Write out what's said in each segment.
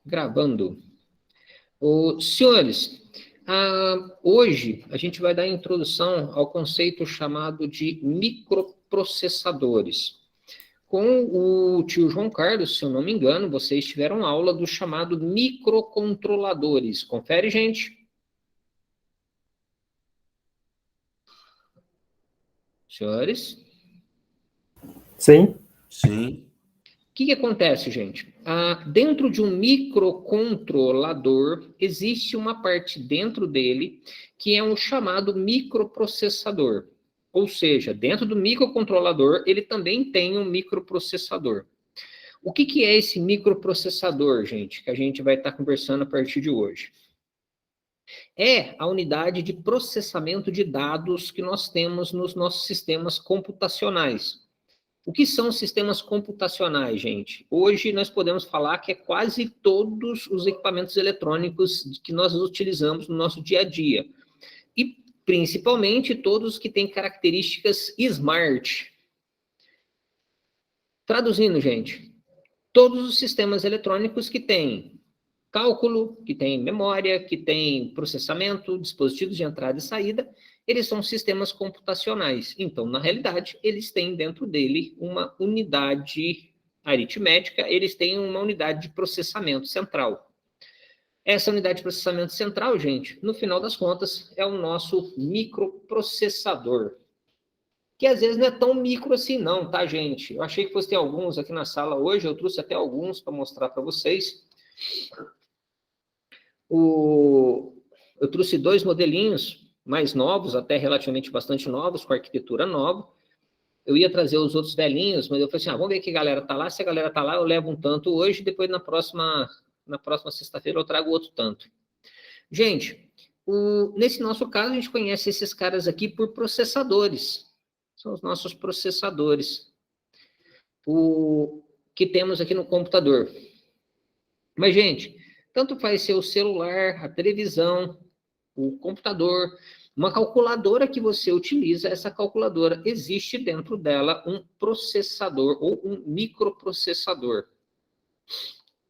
Gravando. Senhores, hoje a gente vai dar introdução ao conceito chamado de microprocessadores. Com o tio João Carlos, se eu não me engano, vocês tiveram aula do chamado microcontroladores. Confere, gente. Senhores? Sim. Sim. O que acontece, gente? Dentro de um microcontrolador, existe uma parte dentro dele que é um chamado microprocessador. Ou seja, dentro do microcontrolador, ele também tem um microprocessador. O que é esse microprocessador, gente, que a gente vai estar conversando a partir de hoje? É a unidade de processamento de dados que nós temos nos nossos sistemas computacionais. O que são sistemas computacionais, gente? Hoje nós podemos falar que é quase todos os equipamentos eletrônicos que nós utilizamos no nosso dia a dia. E principalmente todos que têm características smart. Traduzindo, gente, todos os sistemas eletrônicos que têm cálculo, que têm memória, que têm processamento, dispositivos de entrada e saída, eles são sistemas computacionais. Então, na realidade, eles têm dentro dele uma unidade aritmética, eles têm uma unidade de processamento central. Essa unidade de processamento central, gente, no final das contas, é o nosso microprocessador. Que às vezes não é tão micro assim não, tá, gente? Eu achei que fosse ter alguns aqui na sala hoje, eu trouxe até alguns para mostrar para vocês. Eu trouxe 2 modelinhos mais novos, até relativamente bastante novos, com arquitetura nova. Eu ia trazer os outros velhinhos, mas eu falei assim, vamos ver que a galera tá lá. Se a galera tá lá, eu levo um tanto hoje, depois na próxima sexta-feira eu trago outro tanto. Gente, nesse nosso caso, a gente conhece esses caras aqui por processadores. São os nossos processadores. Que temos aqui no computador. Mas, gente, tanto faz ser o celular, a televisão, o computador, uma calculadora que você utiliza, essa calculadora, existe dentro dela um processador ou um microprocessador.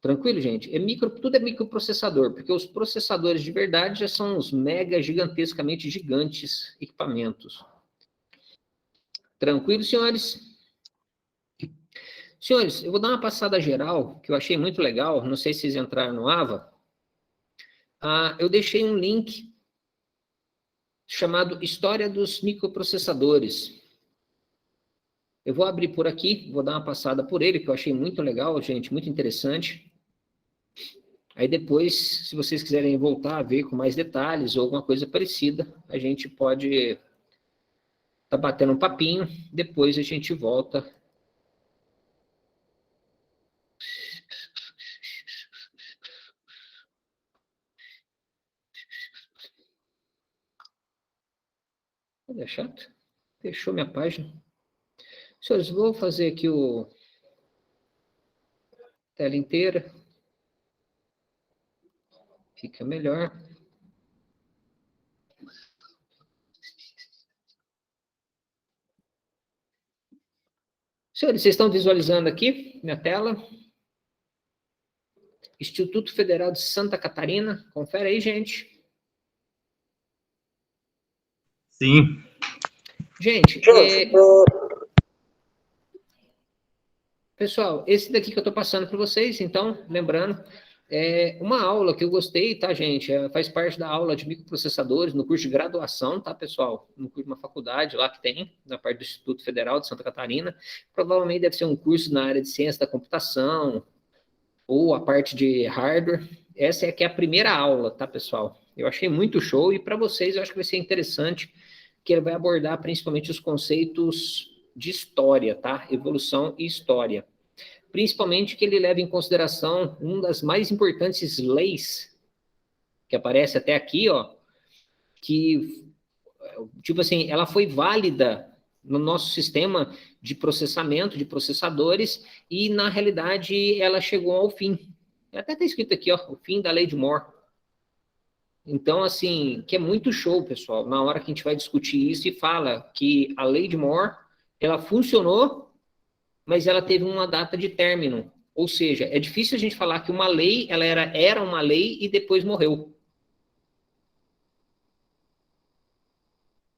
Tranquilo, gente? Tudo é microprocessador, porque os processadores de verdade já são os mega gigantescamente gigantes equipamentos. Tranquilo, senhores? Senhores, eu vou dar uma passada geral, que eu achei muito legal, não sei se vocês entraram no AVA. Eu deixei um link chamado História dos Microprocessadores. Eu vou abrir por aqui, vou dar uma passada por ele, que eu achei muito legal, gente, muito interessante. Aí depois, se vocês quiserem voltar a ver com mais detalhes ou alguma coisa parecida, a gente pode tá batendo um papinho, depois a gente volta. Olha, chato. Fechou minha página. Senhores, vou fazer aqui o tela inteira. Fica melhor. Senhores, vocês estão visualizando aqui minha tela? Instituto Federal de Santa Catarina. Confere aí, gente. Sim. Gente, pessoal, esse daqui que eu estou passando para vocês, então, lembrando, é uma aula que eu gostei, tá, gente? Faz parte da aula de microprocessadores no curso de graduação, tá, pessoal? No curso de uma faculdade lá que tem, na parte do Instituto Federal de Santa Catarina. Provavelmente deve ser um curso na área de ciência da computação ou a parte de hardware. Essa é aqui a primeira aula, tá, pessoal? Eu achei muito show e para vocês eu acho que vai ser interessante, que ele vai abordar principalmente os conceitos de história, tá? Evolução e história. Principalmente que ele leva em consideração uma das mais importantes leis que aparece até aqui, ó, que, tipo assim, ela foi válida no nosso sistema de processamento, de processadores, e na realidade ela chegou ao fim. Até está escrito aqui, ó, o fim da lei de Moore. Então, assim, que é muito show, pessoal, na hora que a gente vai discutir isso e fala que a lei de Moore, ela funcionou, mas ela teve uma data de término. Ou seja, é difícil a gente falar que uma lei, ela era uma lei e depois morreu.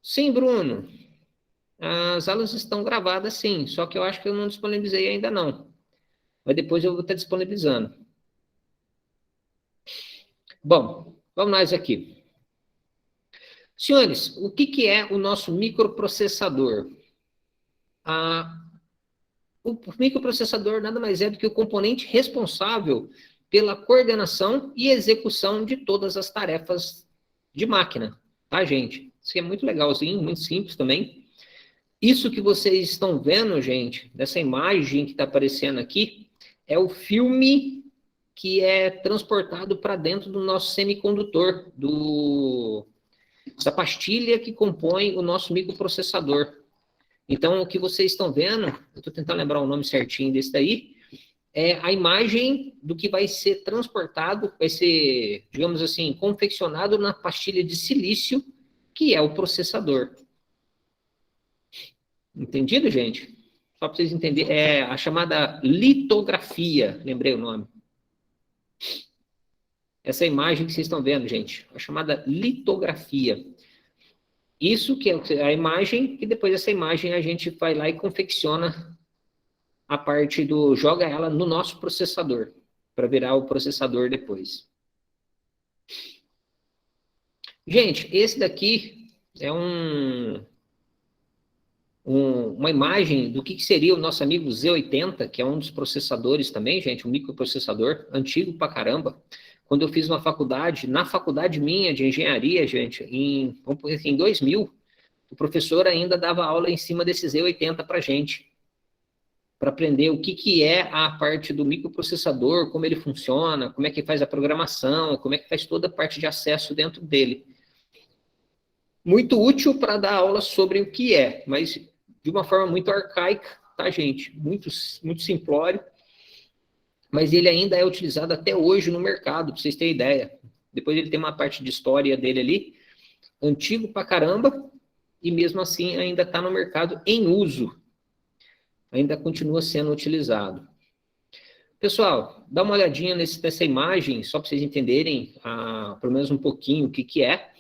Sim, Bruno. As aulas estão gravadas, sim, só que eu acho que eu não disponibilizei ainda não. Mas depois eu vou estar disponibilizando. Bom, vamos nós aqui. Senhores, o que é o nosso microprocessador? O microprocessador nada mais é do que o componente responsável pela coordenação e execução de todas as tarefas de máquina, tá, gente? Isso é muito legalzinho, muito simples também. Isso que vocês estão vendo, gente, dessa imagem que está aparecendo aqui, é o filme que é transportado para dentro do nosso semicondutor, da pastilha que compõe o nosso microprocessador. Então, o que vocês estão vendo, eu estou tentando lembrar o nome certinho desse daí, é a imagem do que vai ser transportado, vai ser, digamos assim, confeccionado na pastilha de silício, que é o processador. Entendido, gente? Só para vocês entenderem, é a chamada litografia, lembrei o nome. Essa imagem que vocês estão vendo, gente, a chamada litografia. Isso que é a imagem, e depois dessa imagem a gente vai lá e confecciona a parte joga ela no nosso processador, para virar o processador depois. Gente, esse daqui é uma imagem do que seria o nosso amigo Z80, que é um dos processadores também, gente, um microprocessador, antigo pra caramba. Quando eu fiz uma faculdade, na faculdade minha de engenharia, gente, vamos dizer assim, em 2000, o professor ainda dava aula em cima desse Z80 pra gente, para aprender o que é a parte do microprocessador, como ele funciona, como é que faz a programação, como é que faz toda a parte de acesso dentro dele. Muito útil para dar aula sobre o que é, mas de uma forma muito arcaica, tá, gente? Muito, muito simplório, mas ele ainda é utilizado até hoje no mercado, para vocês terem ideia. Depois ele tem uma parte de história dele ali, antigo pra caramba, e mesmo assim ainda está no mercado em uso. Ainda continua sendo utilizado. Pessoal, dá uma olhadinha nessa imagem, só para vocês entenderem pelo menos um pouquinho o que é.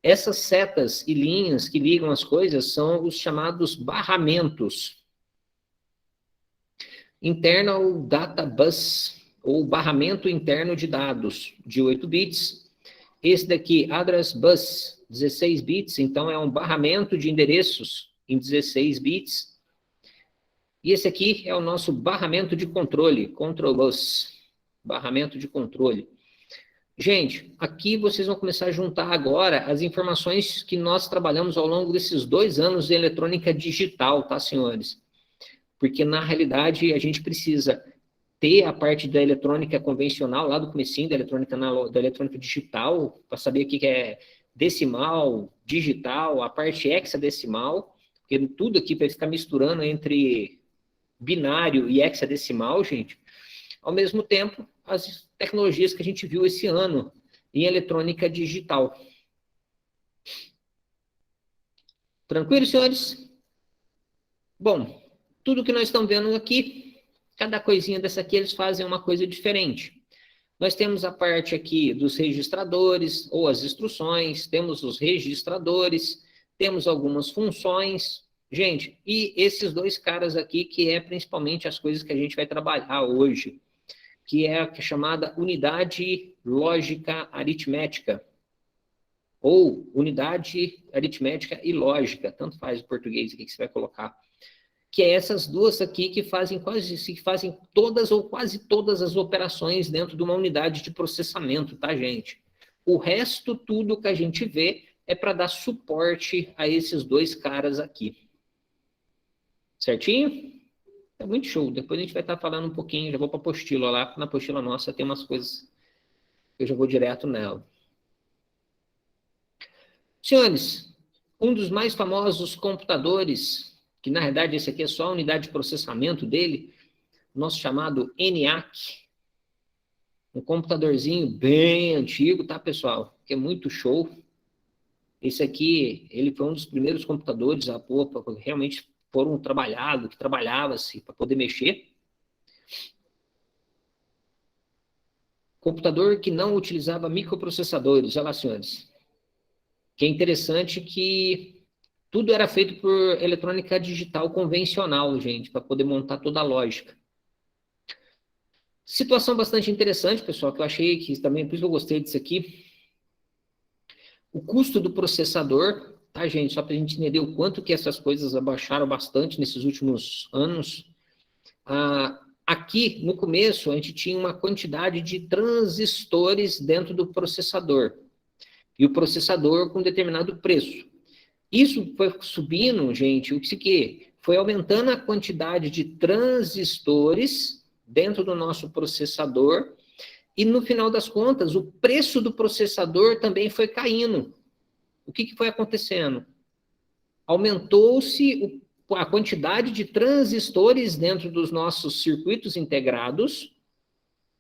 Essas setas e linhas que ligam as coisas são os chamados barramentos. Internal Data Bus, ou barramento interno de dados, de 8 bits. Esse daqui, Address Bus, 16 bits, então é um barramento de endereços em 16 bits. E esse aqui é o nosso barramento de controle, Control Bus, barramento de controle. Gente, aqui vocês vão começar a juntar agora as informações que nós trabalhamos ao longo desses 2 anos de eletrônica digital, tá, senhores? Porque, na realidade, a gente precisa ter a parte da eletrônica convencional, lá do comecinho da eletrônica digital, para saber o que é decimal, digital, a parte hexadecimal, porque tudo aqui vai ficar misturando entre binário e hexadecimal, gente. Ao mesmo tempo, as tecnologias que a gente viu esse ano em eletrônica digital. Tranquilo, senhores? Bom, tudo que nós estamos vendo aqui, cada coisinha dessa aqui, eles fazem uma coisa diferente. Nós temos a parte aqui dos registradores, ou as instruções, temos os registradores, temos algumas funções. Gente, e esses 2 caras aqui, que é principalmente as coisas que a gente vai trabalhar hoje, que é a chamada unidade lógica aritmética, ou unidade aritmética e lógica, tanto faz o português aqui que você vai colocar, que é essas 2 aqui que fazem todas ou quase todas as operações dentro de uma unidade de processamento, tá, gente? O resto, tudo que a gente vê, é para dar suporte a esses 2 caras aqui. Certinho? É muito show. Depois a gente vai estar falando um pouquinho, já vou para a apostila lá. Na apostila nossa tem umas coisas que eu já vou direto nela. Senhores, um dos mais famosos computadores, que na verdade esse aqui é só a unidade de processamento dele, nosso chamado ENIAC. Um computadorzinho bem antigo, tá, pessoal? Que é muito show. Esse aqui, ele foi um dos primeiros computadores a pôr, realmente foram trabalhados, que trabalhava-se para poder mexer. Computador que não utilizava microprocessadores, olha lá, senhores. Que é interessante que tudo era feito por eletrônica digital convencional, gente, para poder montar toda a lógica. Situação bastante interessante, pessoal, que eu achei que também, por isso eu gostei disso aqui. O custo do processador, tá, gente? Só para a gente entender o quanto que essas coisas abaixaram bastante nesses últimos anos. Aqui, no começo, a gente tinha uma quantidade de transistores dentro do processador. E o processador com determinado preço. Isso foi subindo, gente, o que foi aumentando a quantidade de transistores dentro do nosso processador, e no final das contas, o preço do processador também foi caindo. O que foi acontecendo? Aumentou-se a quantidade de transistores dentro dos nossos circuitos integrados,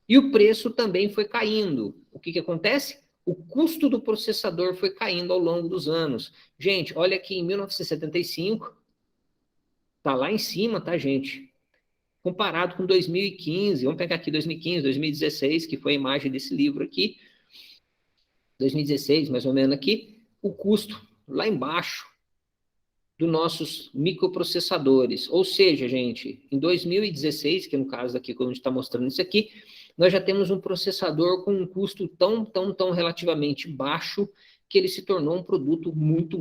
e o preço também foi caindo. O que acontece? O custo do processador foi caindo ao longo dos anos. Gente, olha aqui em 1975, tá lá em cima, tá, gente? Comparado com 2015, vamos pegar aqui 2015, 2016, que foi a imagem desse livro aqui, 2016, mais ou menos aqui, o custo lá embaixo dos nossos microprocessadores. Ou seja, gente, em 2016, que no caso aqui, quando a gente está mostrando isso aqui, nós já temos um processador com um custo tão relativamente baixo que ele se tornou um produto muito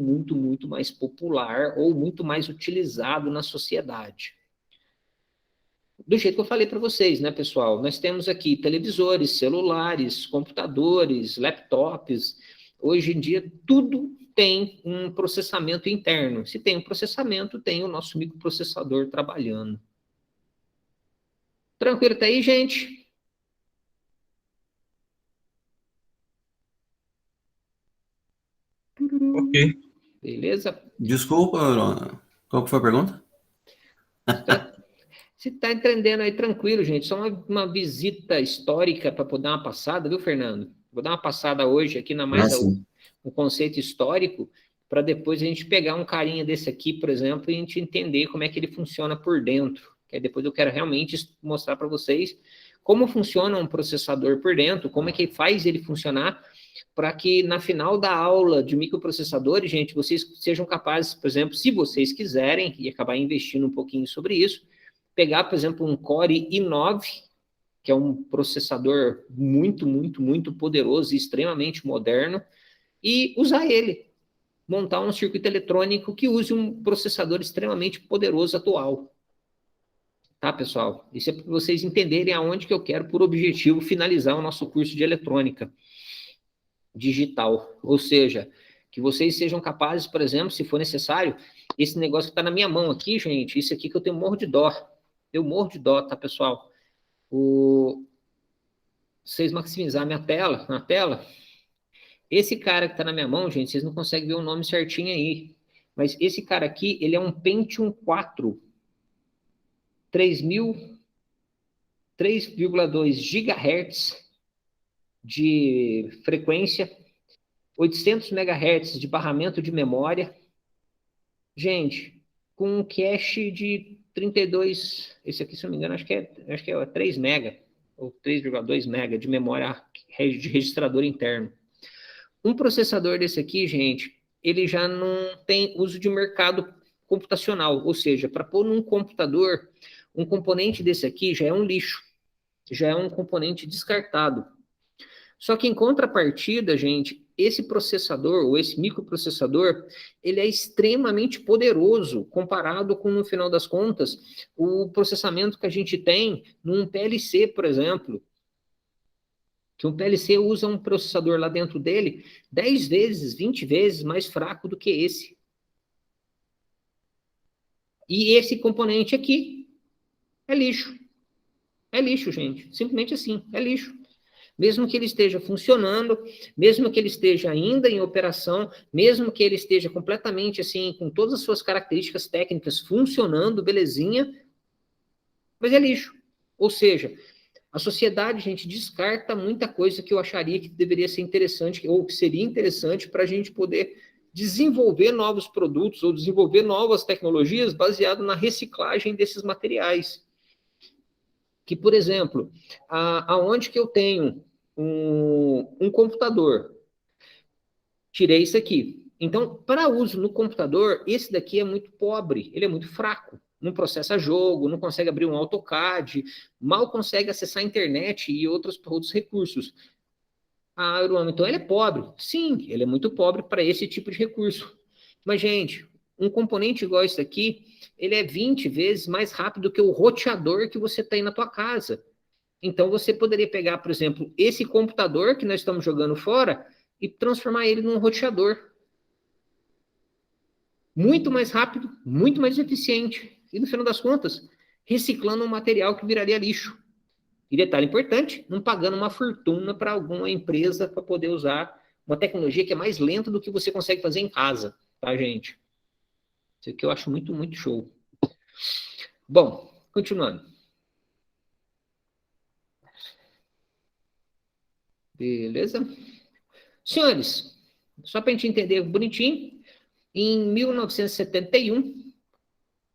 mais popular ou muito mais utilizado na sociedade. Do jeito que eu falei para vocês, né, pessoal? Nós temos aqui televisores, celulares, computadores, laptops. Hoje em dia, tudo tem um processamento interno. Se tem um processamento, tem o nosso microprocessador trabalhando. Tranquilo até aí, gente? Ok. Beleza? Desculpa, Bruno. Qual que foi a pergunta? Se tá entendendo aí, tranquilo, gente. Só uma visita histórica para poder dar uma passada, viu, Fernando? Vou dar uma passada hoje aqui na mais o conceito histórico, para depois a gente pegar um carinha desse aqui, por exemplo, e a gente entender como é que ele funciona por dentro. Que aí depois eu quero realmente mostrar para vocês como funciona um processador por dentro, como é que faz ele funcionar, para que na final da aula de microprocessadores, gente, vocês sejam capazes, por exemplo, se vocês quiserem, e acabar investindo um pouquinho sobre isso, pegar, por exemplo, um Core i9, que é um processador muito poderoso e extremamente moderno, e usar ele. Montar um circuito eletrônico que use um processador extremamente poderoso atual. Tá, pessoal? Isso é para vocês entenderem aonde que eu quero, por objetivo, finalizar o nosso curso de eletrônica digital. Ou seja, que vocês sejam capazes, por exemplo, se for necessário, esse negócio que está na minha mão aqui, gente, isso aqui que eu tenho morro de dó. Eu morro de dó, tá, pessoal? Vocês maximizar na tela, esse cara que tá na minha mão, gente, vocês não conseguem ver o nome certinho aí, mas esse cara aqui, ele é um Pentium 4, 3,2 GHz de frequência, 800 MHz de barramento de memória, gente, com um cache de 32, esse aqui, se não me engano, acho que é 3 MB, ou 3,2 MB de memória de registrador interno. Um processador desse aqui, gente, ele já não tem uso de mercado computacional, ou seja, para pôr num computador, um componente desse aqui já é um lixo, já é um componente descartado. Só que em contrapartida, gente, esse processador, ou esse microprocessador, ele é extremamente poderoso comparado com, no final das contas, o processamento que a gente tem num PLC, por exemplo. Que um PLC usa um processador lá dentro dele 10 vezes, 20 vezes mais fraco do que esse. E esse componente aqui é lixo. É lixo, gente. Simplesmente assim, é lixo. Mesmo que ele esteja funcionando, mesmo que ele esteja ainda em operação, mesmo que ele esteja completamente assim, com todas as suas características técnicas funcionando, belezinha, mas é lixo. Ou seja, a sociedade, gente, descarta muita coisa que eu acharia que deveria ser interessante, ou que seria interessante para a gente poder desenvolver novos produtos ou desenvolver novas tecnologias baseado na reciclagem desses materiais. Que, por exemplo, aonde que eu tenho um computador. Tirei isso aqui. Então, para uso no computador, esse daqui é muito pobre, ele é muito fraco. Não processa jogo, não consegue abrir um AutoCAD, mal consegue acessar a internet e outros recursos. Ah, Aruama, então ele é pobre. Sim, ele é muito pobre para esse tipo de recurso. Mas, gente, um componente igual esse aqui, ele é 20 vezes mais rápido que o roteador que você tem na tua casa. Então, você poderia pegar, por exemplo, esse computador que nós estamos jogando fora e transformar ele num roteador. Muito mais rápido, muito mais eficiente. E, no final das contas, reciclando um material que viraria lixo. E detalhe importante, não pagando uma fortuna para alguma empresa para poder usar uma tecnologia que é mais lenta do que você consegue fazer em casa, tá, gente? Isso aqui eu acho muito, muito show. Bom, continuando. Beleza? Senhores, só para a gente entender bonitinho, em 1971,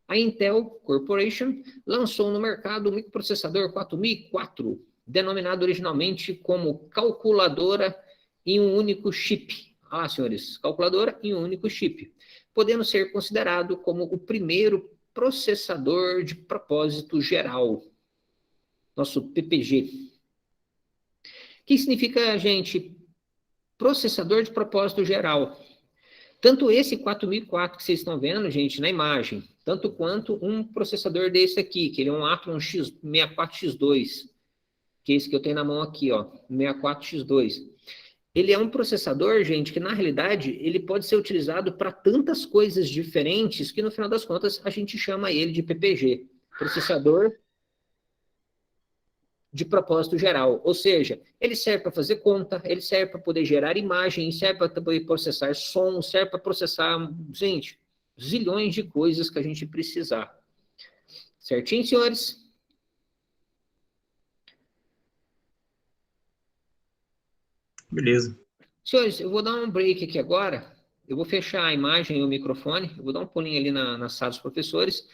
a Intel Corporation lançou no mercado o microprocessador 4004, denominado originalmente como calculadora em um único chip. Ah, senhores, calculadora em um único chip, podendo ser considerado como o primeiro processador de propósito geral, nosso PPG. O que significa, gente, processador de propósito geral? Tanto esse 4004 que vocês estão vendo, gente, na imagem, tanto quanto um processador desse aqui, que ele é um Athlon X64X2, que é esse que eu tenho na mão aqui, ó, 64X2. Ele é um processador, gente, que na realidade ele pode ser utilizado para tantas coisas diferentes que no final das contas a gente chama ele de PPG, processador de propósito geral, ou seja, ele serve para fazer conta, ele serve para poder gerar imagem, serve para poder processar som, serve para processar, gente, zilhões de coisas que a gente precisar. Certinho, senhores? Beleza. Senhores, eu vou dar um break aqui agora, eu vou fechar a imagem e o microfone, eu vou dar um pulinho ali na sala dos professores,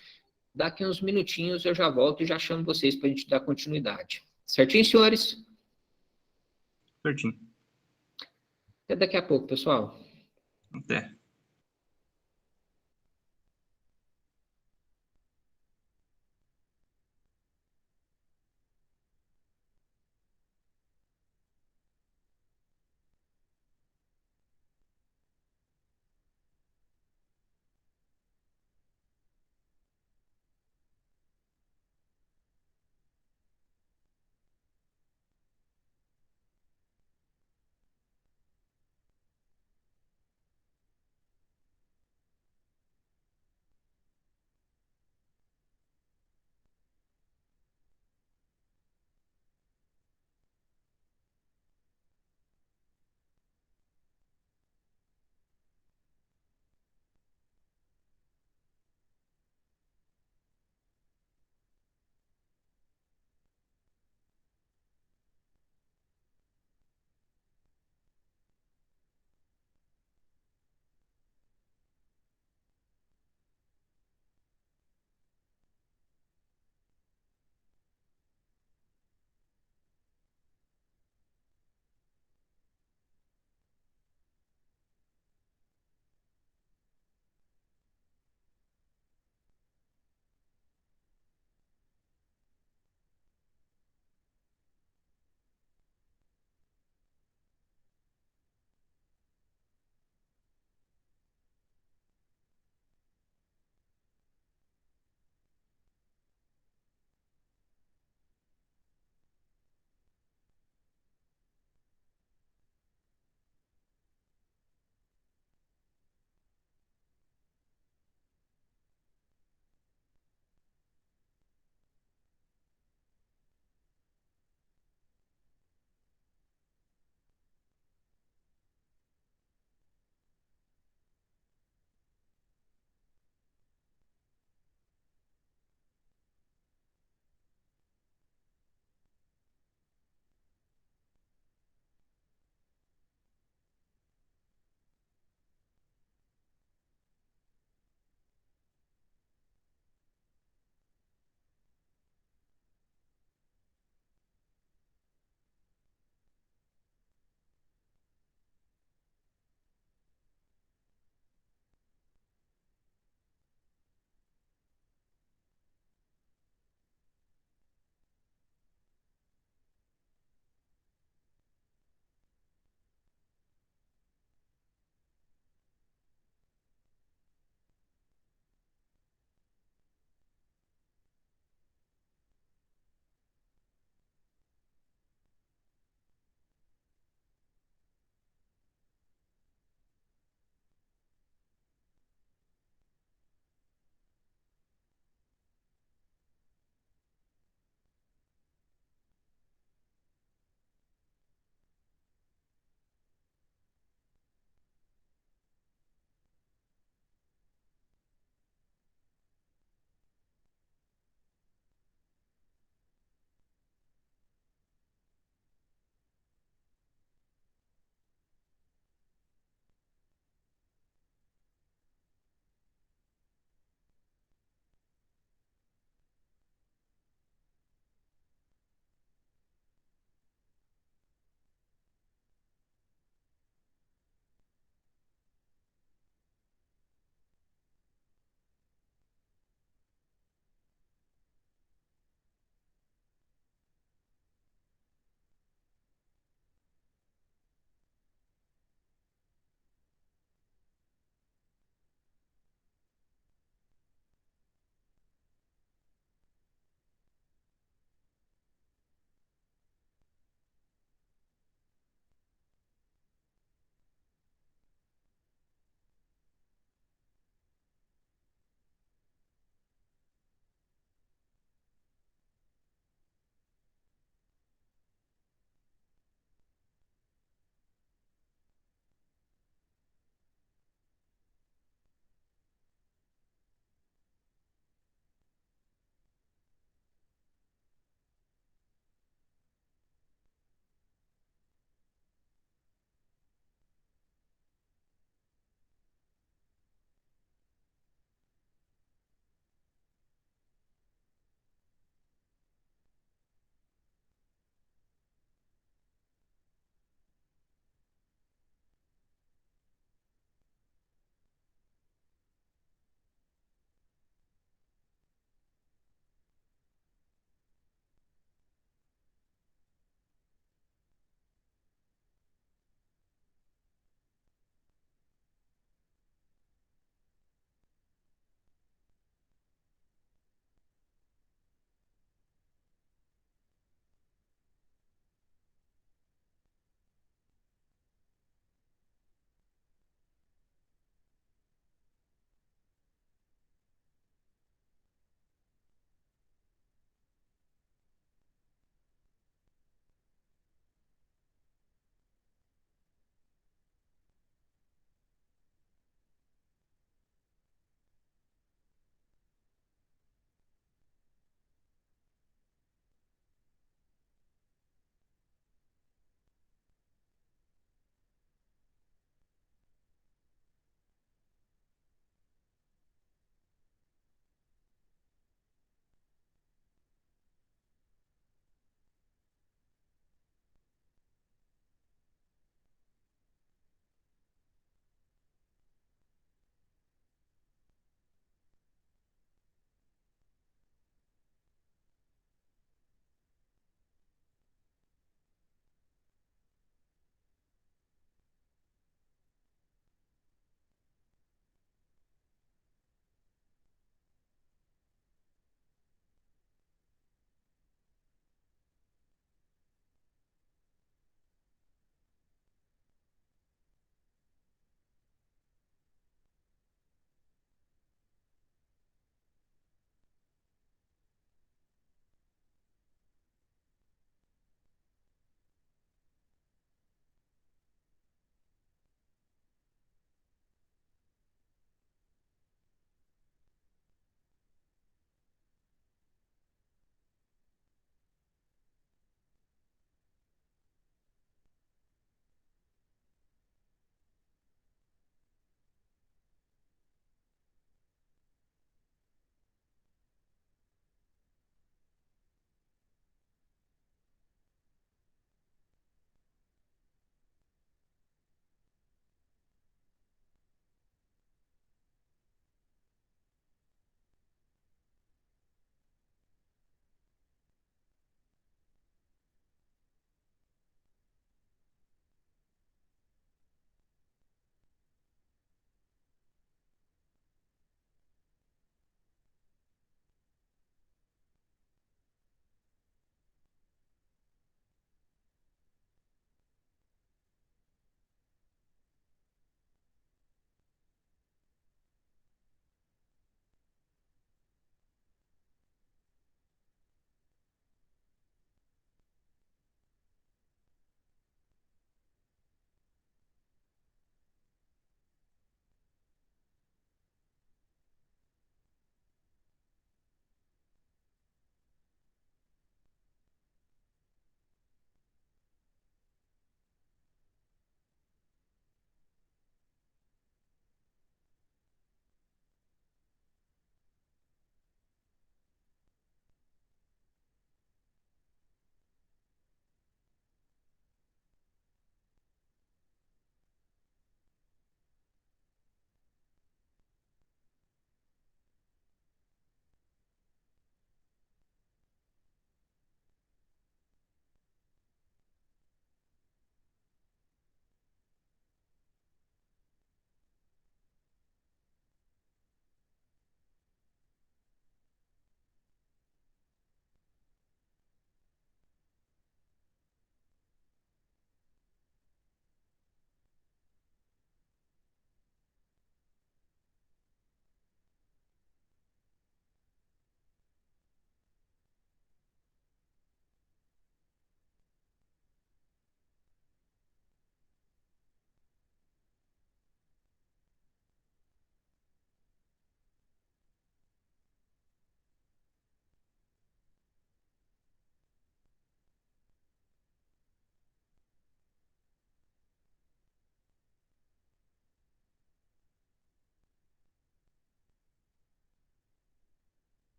daqui uns minutinhos eu já volto e já chamo vocês para a gente dar continuidade. Certinho, senhores? Certinho. Até daqui a pouco, pessoal. Até.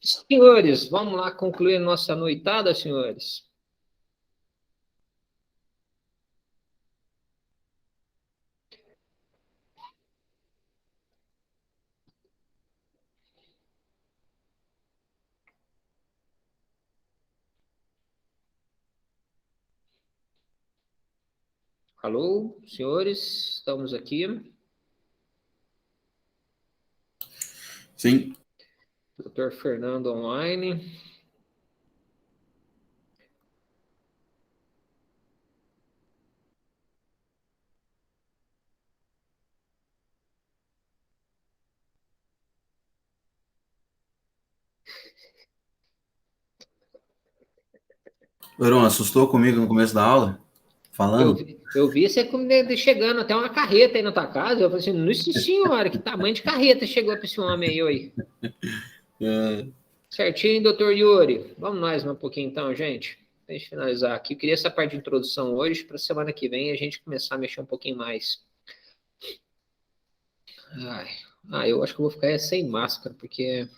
Senhores, vamos lá concluir nossa noitada, senhores. Alô, senhores, estamos aqui. Sim. Dr. Fernando online. Verão, assustou comigo no começo da aula? Falando? Eu vi você chegando até uma carreta aí na tua casa. Eu falei assim, nossa senhora, que tamanho de carreta chegou para esse homem aí, oi. Certinho, doutor Yuri. Vamos mais um pouquinho então, gente. Deixa eu finalizar aqui. Eu queria essa parte de introdução hoje, para semana que vem a gente começar a mexer um pouquinho mais. Eu acho que eu vou ficar sem máscara, porque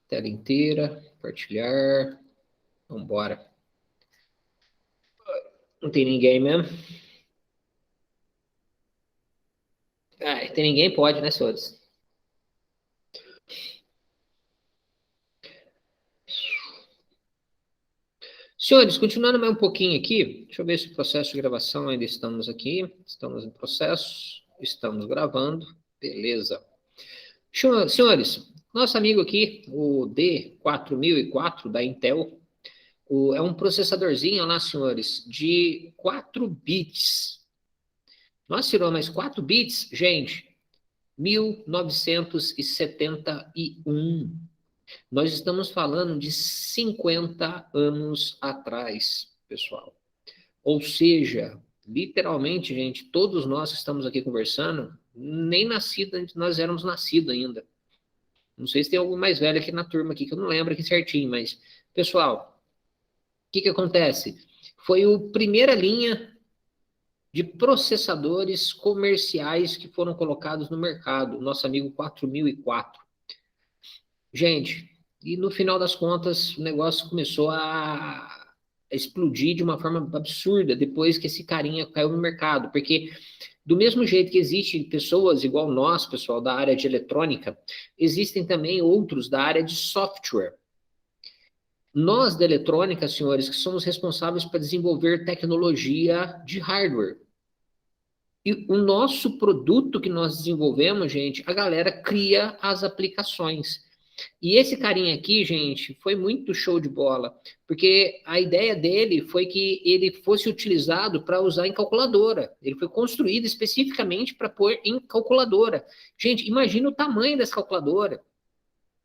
tela inteira, compartilhar. Vamos embora. Não tem ninguém mesmo. Tem ninguém, pode, né, senhores? Senhores, continuando mais um pouquinho aqui, deixa eu ver se o processo de gravação ainda estamos aqui. Estamos em processo, estamos gravando, beleza. Senhores, nosso amigo aqui, o D4004 da Intel, é um processadorzinho lá, senhores, de 4 bits. Nós tiramos mais 4 bits, gente, 1971. Nós estamos falando de 50 anos atrás, pessoal. Ou seja, literalmente, gente, todos nós que estamos aqui conversando, nem nascidos, nós éramos nascidos ainda. Não sei se tem algum mais velho aqui na turma aqui, que eu não lembro aqui certinho, mas, pessoal, o que acontece? Foi a primeira linha de processadores comerciais que foram colocados no mercado, nosso amigo 4004. Gente, e no final das contas, o negócio começou a explodir de uma forma absurda depois que esse carinha caiu no mercado, porque do mesmo jeito que existem pessoas igual nós, pessoal, da área de eletrônica, existem também outros da área de software. Nós da eletrônica, senhores, que somos responsáveis para desenvolver tecnologia de hardware. E o nosso produto que nós desenvolvemos, gente, a galera cria as aplicações. E esse carinha aqui, gente, foi muito show de bola, porque a ideia dele foi que ele fosse utilizado para usar em calculadora. Ele foi construído especificamente para pôr em calculadora. Gente, imagina o tamanho dessa calculadora.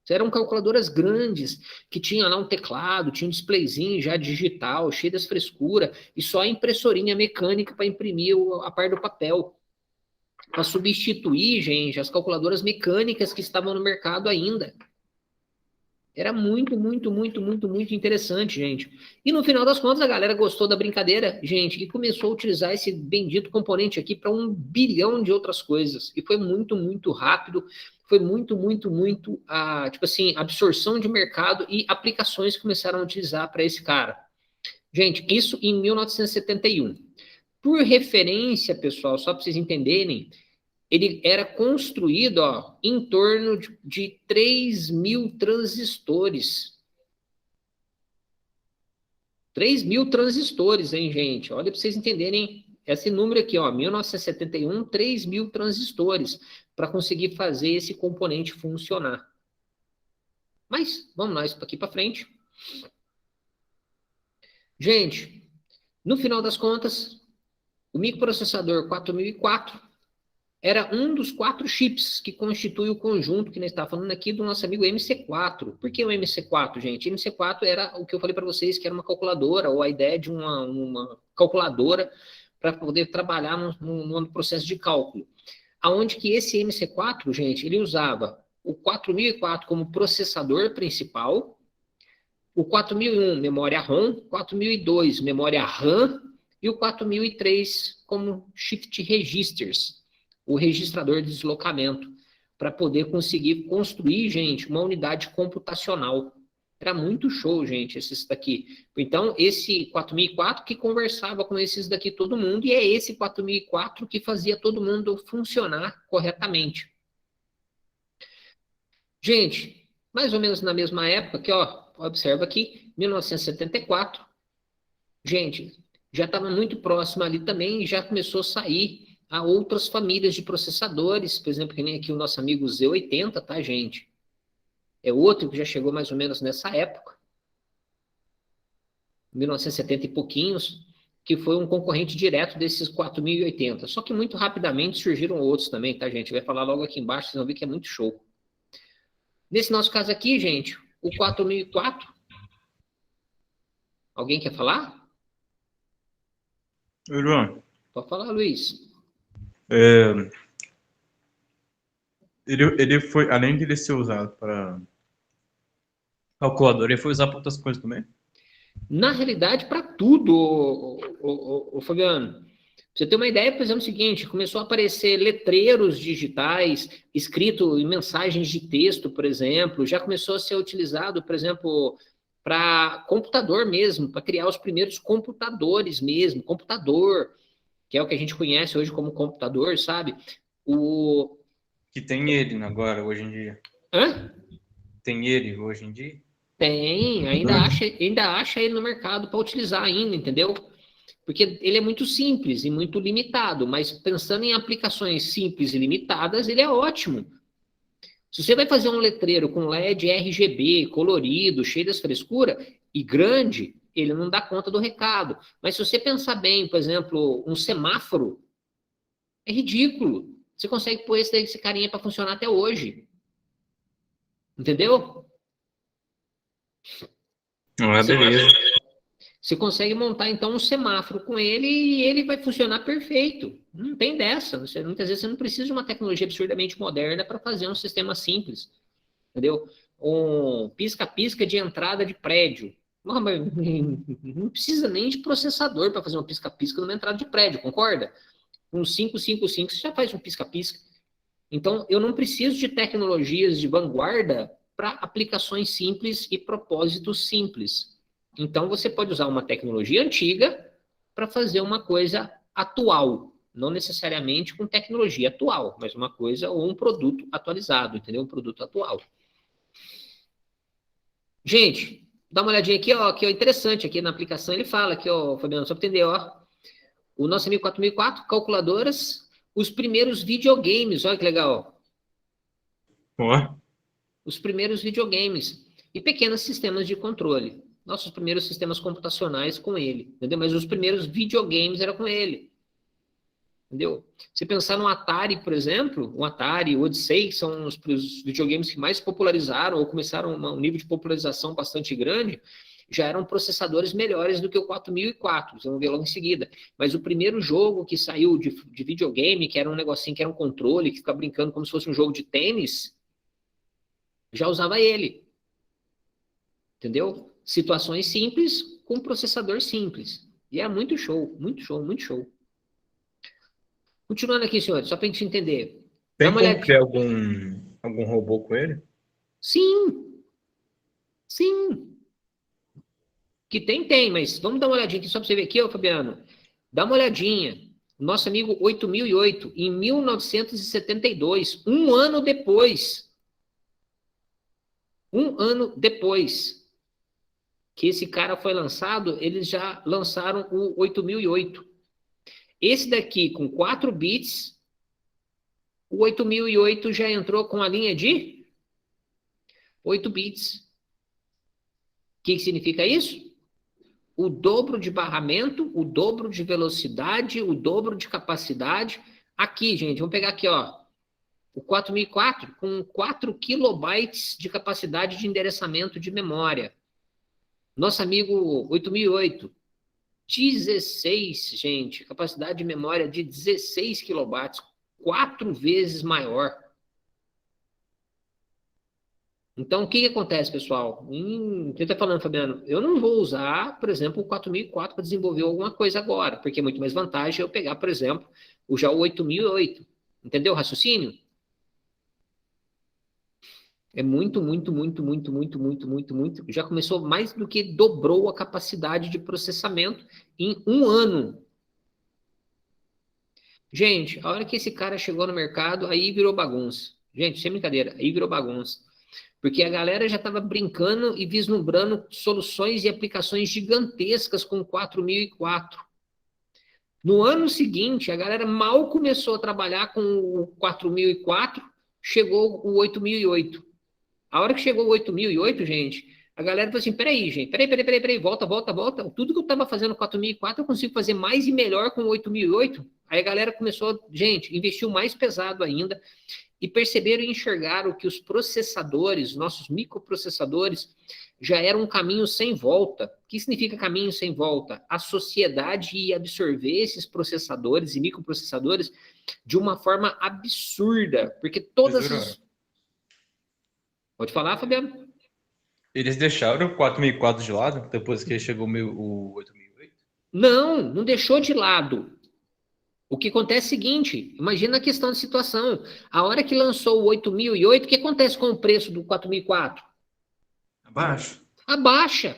Eram calculadoras grandes, que tinha lá um teclado, tinha um displayzinho já digital, cheio das frescuras, e só a impressorinha mecânica para imprimir a parte do papel. Para substituir, gente, as calculadoras mecânicas que estavam no mercado ainda. Era muito, muito, muito, muito, muito interessante, gente. E no final das contas, a galera gostou da brincadeira, gente, e começou a utilizar esse bendito componente aqui para 1 bilhão de outras coisas. E foi muito, muito rápido. Foi muito, muito, muito, tipo assim, absorção de mercado e aplicações que começaram a utilizar para esse cara. Gente, isso em 1971. Por referência, pessoal, só para vocês entenderem, ele era construído em torno de 3.000 transistores. 3.000 transistores, hein, gente? Olha para vocês entenderem esse número aqui, 1971, 3.000 transistores para conseguir fazer esse componente funcionar. Mas vamos lá, isso aqui para frente. Gente, no final das contas, o microprocessador 4004 era um dos 4 chips que constitui o conjunto que nós estamos falando aqui do nosso amigo MC4. Por que o MC4, gente? MC4 era o que eu falei para vocês, que era uma calculadora, ou a ideia de uma calculadora para poder trabalhar no processo de cálculo. Aonde que esse MC4, gente, ele usava o 4004 como processador principal, o 4001 memória ROM, 4002 memória RAM e o 4003 como shift registers, o registrador de deslocamento. para poder conseguir construir, gente, uma unidade computacional. Era muito show, gente, esses daqui. Então, esse 4004 que conversava com esses daqui todo mundo, e é esse 4004 que fazia todo mundo funcionar corretamente. Gente, mais ou menos na mesma época, que ó, observa aqui, 1974, gente, já estava muito próximo ali também e já começou a sair a outras famílias de processadores, por exemplo, que nem aqui o nosso amigo Z80, tá, gente? É outro que já chegou mais ou menos nessa época, 1970 e pouquinhos, que foi um concorrente direto desses 4080. Só que muito rapidamente surgiram outros também, tá, gente? Vai falar logo aqui embaixo, vocês vão ver que é muito show. Nesse nosso caso aqui, gente, o 4004. Alguém quer falar? João, Pode falar, Luiz. ele foi, além de ele ser usado para calculador, ele foi usado para outras coisas também? Na realidade, para tudo, Fabiano. Pra você ter uma ideia, por exemplo, é o seguinte, começou a aparecer letreiros digitais, escrito em mensagens de texto, por exemplo, já começou a ser utilizado, por exemplo, para computador mesmo, para criar os primeiros computadores mesmo, computador, que é o que a gente conhece hoje como computador, sabe? Que tem ele agora, hoje em dia. Hã? Tem ele hoje em dia? Tem, ainda acha ele no mercado para utilizar ainda, entendeu? Porque ele é muito simples e muito limitado, mas pensando em aplicações simples e limitadas, ele é ótimo. Se você vai fazer um letreiro com LED RGB, colorido, cheio das frescuras e grande, ele não dá conta do recado. Mas se você pensar bem, por exemplo, um semáforo, é ridículo. Você consegue pôr esse carinha para funcionar até hoje. Entendeu? Beleza. Você consegue montar, então, um semáforo com ele e ele vai funcionar perfeito. Não tem dessa. Muitas vezes você não precisa de uma tecnologia absurdamente moderna para fazer um sistema simples. Entendeu? Um pisca-pisca de entrada de prédio. Não, mas não precisa nem de processador para fazer um pisca-pisca numa entrada de prédio, concorda? Um 555 você já faz um pisca-pisca. Então, eu não preciso de tecnologias de vanguarda para aplicações simples e propósitos simples. Então, você pode usar uma tecnologia antiga para fazer uma coisa atual. Não necessariamente com tecnologia atual, mas uma coisa ou um produto atualizado, entendeu? Um produto atual. Gente, dá uma olhadinha aqui, ó, que é interessante aqui na aplicação. Ele fala aqui, ó, Fabiano, só para entender, ó. O nosso 4004, calculadoras, os primeiros videogames, olha que legal. Ó. Os primeiros videogames e pequenos sistemas de controle. Nossos primeiros sistemas computacionais com ele, entendeu? Mas os primeiros videogames eram com ele, entendeu? Se pensar no Atari, por exemplo, o Atari, o Odyssey, são os videogames que mais popularizaram ou começaram um nível de popularização bastante grande, já eram processadores melhores do que o 4004, vocês vão ver logo em seguida. Mas o primeiro jogo que saiu de videogame, que era um negocinho, que era um controle, que fica brincando como se fosse um jogo de tênis, já usava ele. Entendeu? Situações simples com processador simples. E é muito show, muito show, muito show. Continuando aqui, senhores, só para a gente entender. Tem como criar algum robô com ele? Sim. Sim. Que tem, mas vamos dar uma olhadinha aqui, só para você ver aqui, ó, Fabiano. Dá uma olhadinha. Nosso amigo 8008, em 1972, um ano depois que esse cara foi lançado, eles já lançaram o 8008. Esse daqui, com 4 bits, o 8008 já entrou com a linha de 8 bits. O que significa isso? O dobro de barramento, o dobro de velocidade, o dobro de capacidade. Aqui, gente, vamos pegar aqui, ó. O 4004 com 4 kilobytes de capacidade de endereçamento de memória. Nosso amigo 8008, 16, gente, capacidade de memória de 16 kilobytes, 4 vezes maior. Então, o que acontece, pessoal? Você está falando, Fabiano, eu não vou usar, por exemplo, o 4004 para desenvolver alguma coisa agora, porque é muito mais vantagem eu pegar, por exemplo, já o 8008. Entendeu o raciocínio? É muito. Já começou mais do que dobrou a capacidade de processamento em um ano. Gente, a hora que esse cara chegou no mercado, aí virou bagunça. Gente, sem brincadeira, aí virou bagunça. Porque a galera já estava brincando e vislumbrando soluções e aplicações gigantescas com o 4004. No ano seguinte, a galera mal começou a trabalhar com o 4004, chegou o 8008. A hora que chegou o 8008, gente, a galera falou assim, peraí, gente, peraí, volta. Tudo que eu estava fazendo com o 4004, eu consigo fazer mais e melhor com o 8008. Aí a galera começou, gente, investiu mais pesado ainda e perceberam e enxergaram que os processadores, nossos microprocessadores, já eram um caminho sem volta. O que significa caminho sem volta? A sociedade ia absorver esses processadores e microprocessadores de uma forma absurda, porque todas as... Pode falar, Fabiano? Eles deixaram o 4004 de lado depois que chegou o 8008? Não deixou de lado. O que acontece é o seguinte, imagina a questão de situação. A hora que lançou o 8008, o que acontece com o preço do 4004? Abaixa.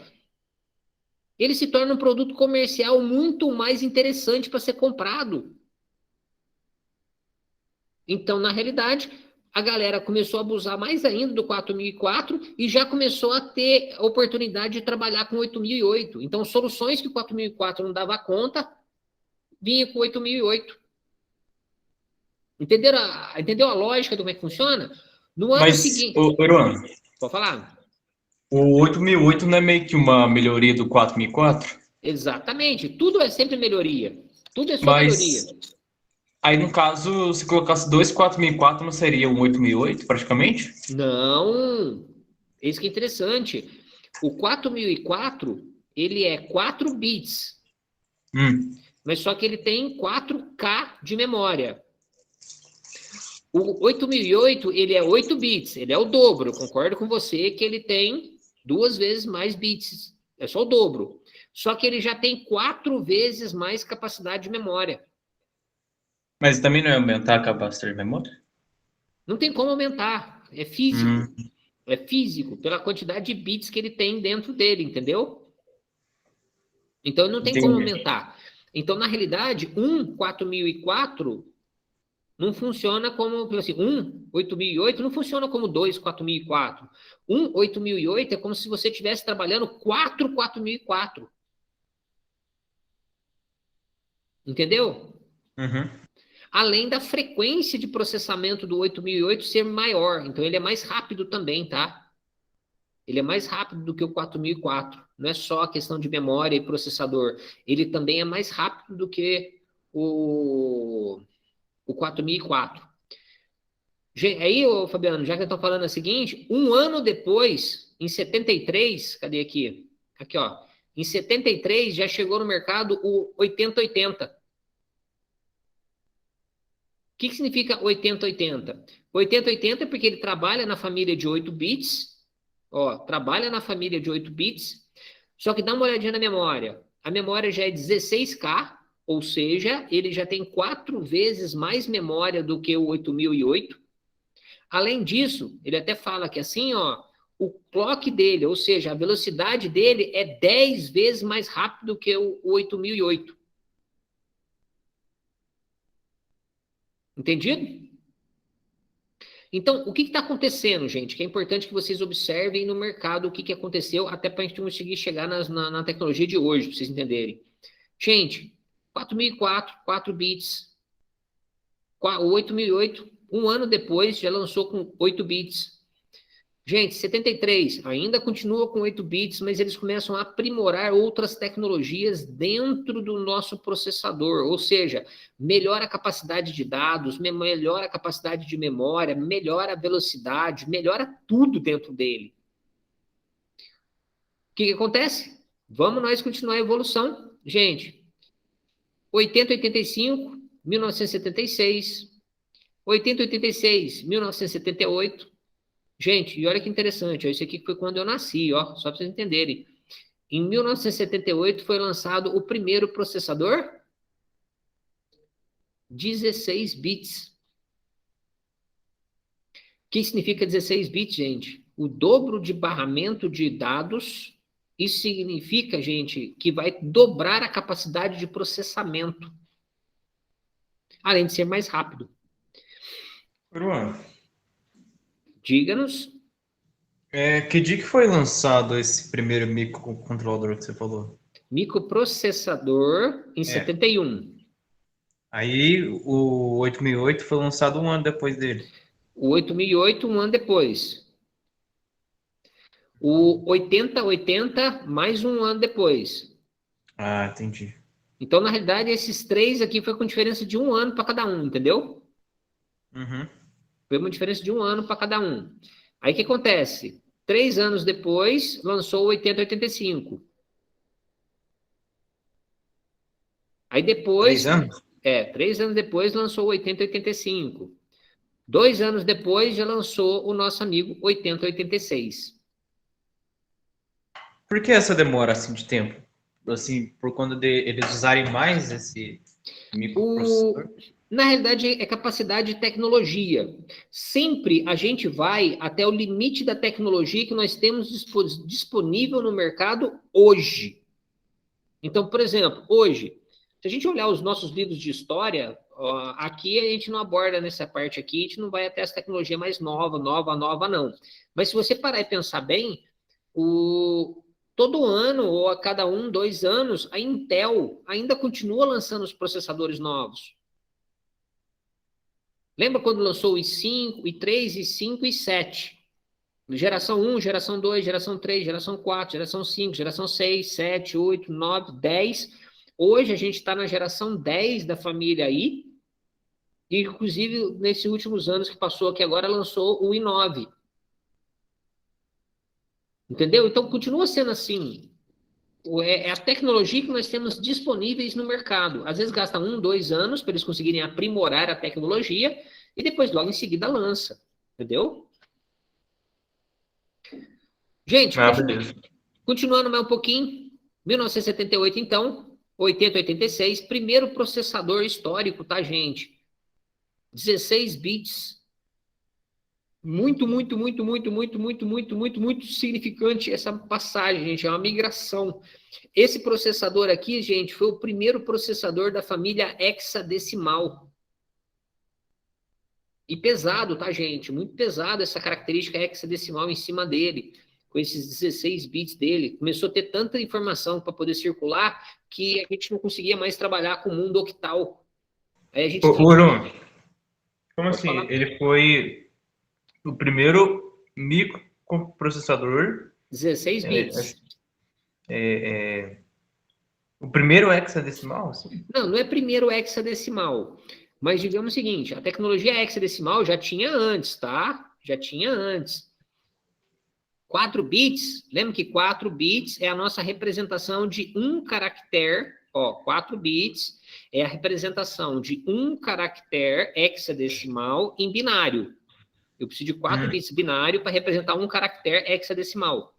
Ele se torna um produto comercial muito mais interessante para ser comprado. Então, na realidade, a galera começou a abusar mais ainda do 4004 e já começou a ter a oportunidade de trabalhar com 8008. Então, soluções que o 4004 não dava conta, vinha com 8008. Entendeu a lógica do como é que funciona? No ano seguinte... Iruan, pode falar. O 8008 não é meio que uma melhoria do 4004? Exatamente. Tudo é sempre melhoria. Tudo é só melhoria. Aí, no caso, se colocasse dois 4004, não seria um 8008, praticamente? Não. Isso que é interessante. O 4004, ele é 4 bits. Mas só que ele tem 4K de memória. O 8008, ele é 8 bits. Ele é o dobro. Eu concordo com você que ele tem 2 vezes mais bits. É só o dobro. Só que ele já tem 4 vezes mais capacidade de memória. Mas também não é aumentar a capacidade de memória? Não tem como aumentar. É físico. É físico, pela quantidade de bits que ele tem dentro dele, entendeu? Então, não tem como aumentar. Então, na realidade, um 4004 não funciona como, assim, um 8008 não funciona como dois 4004. Um 8008 é como se você estivesse trabalhando 4 4004. Entendeu? Além da frequência de processamento do 8008 ser maior. Então, ele é mais rápido também, tá? Ele é mais rápido do que o 4004. Não é só a questão de memória e processador. Ele também é mais rápido do que o 4004. Aí, Fabiano, já que eu estou falando o seguinte, um ano depois, em 73, cadê aqui? Aqui, ó. Em 73 já chegou no mercado o 8080. O que significa 8080? 8080 é porque ele trabalha na família de 8 bits, ó, trabalha na família de 8 bits, só que dá uma olhadinha na memória. A memória já é 16K, ou seja, ele já tem 4 vezes mais memória do que o 8008. Além disso, ele até fala que assim, ó, o clock dele, ou seja, a velocidade dele é 10 vezes mais rápido que o 8008. Entendido? Então, o que está acontecendo, gente? Que é importante que vocês observem no mercado o que aconteceu, até para a gente conseguir chegar na tecnologia de hoje, para vocês entenderem. Gente, 4004, 4 bits. O 8008, um ano depois, já lançou com 8 bits. Gente, 73 ainda continua com 8 bits, mas eles começam a aprimorar outras tecnologias dentro do nosso processador, ou seja, melhora a capacidade de dados, melhora a capacidade de memória, melhora a velocidade, melhora tudo dentro dele. O que acontece? Vamos nós continuar a evolução. Gente, 8085, 1976, 8086, 1978, gente, e olha que interessante, ó, isso aqui foi quando eu nasci, ó, só para vocês entenderem. Em 1978 foi lançado o primeiro processador 16 bits. que significa 16 bits, gente? O dobro de barramento de dados. Isso significa, gente, que vai dobrar a capacidade de processamento, além de ser mais rápido. Bruno, Diga-nos. que dia que foi lançado esse primeiro microcontrolador que você falou? Microprocessador em 71. Aí o 8008 foi lançado um ano depois dele. O 8008, um ano depois. O 8080, mais um ano depois. Ah, entendi. Então, na realidade, esses três aqui foi com diferença de um ano para cada um, entendeu? Uhum. Foi uma diferença de um ano para cada um. Aí o que acontece? 3 anos depois, lançou o 8085. Aí depois... 3 anos? 3 anos depois lançou o 8085. 2 anos depois já lançou o nosso amigo 8086. Por que essa demora assim de tempo? Assim, por conta de eles usarem mais esse microprocessador? Na realidade, é capacidade de tecnologia. Sempre a gente vai até o limite da tecnologia que nós temos disponível no mercado hoje. Então, por exemplo, hoje, se a gente olhar os nossos livros de história, aqui a gente não aborda nessa parte aqui, a gente não vai até essa tecnologia mais nova, não. Mas se você parar e pensar bem, todo ano, ou a cada 1, 2 anos, a Intel ainda continua lançando os processadores novos. Lembra quando lançou o i5, i3, i5 e i7? Geração 1, geração 2, geração 3, geração 4, geração 5, geração 6, 7, 8, 9, 10. Hoje a gente está na geração 10 da família aí. E, inclusive, nesses últimos anos que passou aqui agora, lançou o i9. Entendeu? Então, continua sendo assim. É a tecnologia que nós temos disponíveis no mercado. Às vezes gasta 1, 2 anos para eles conseguirem aprimorar a tecnologia e depois logo em seguida lança. Entendeu? Gente, continuando mais um pouquinho. 1978, então, 8086, primeiro processador histórico, tá, gente? 16 bits. Muito significante essa passagem, gente. É uma migração. Esse processador aqui, gente, foi o primeiro processador da família hexadecimal. E pesado, tá, gente? Muito pesado essa característica hexadecimal em cima dele, com esses 16 bits dele. Começou a ter tanta informação para poder circular que a gente não conseguia mais trabalhar com o mundo octal. Aí a gente Bruno, como assim? falar? Ele foi o primeiro microprocessador. 16 bits. O primeiro hexadecimal? Assim? Não é primeiro hexadecimal. Mas digamos o seguinte, a tecnologia hexadecimal já tinha antes, tá? Já tinha antes. 4 bits, lembra que 4 bits é a nossa representação de um caractere, 4 bits é a representação de um caractere hexadecimal em binário. Eu preciso de 4 bits binário para representar um caractere hexadecimal.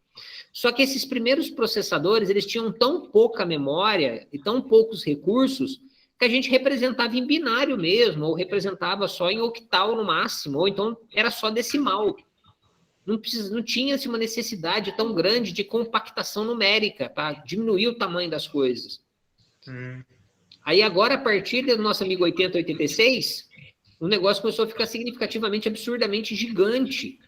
Só que esses primeiros processadores, eles tinham tão pouca memória e tão poucos recursos que a gente representava em binário mesmo, ou representava só em octal no máximo, ou então era só decimal. Não tinha assim, uma necessidade tão grande de compactação numérica para diminuir o tamanho das coisas. Aí agora, a partir do nosso amigo 8086, o negócio começou a ficar significativamente, absurdamente gigante.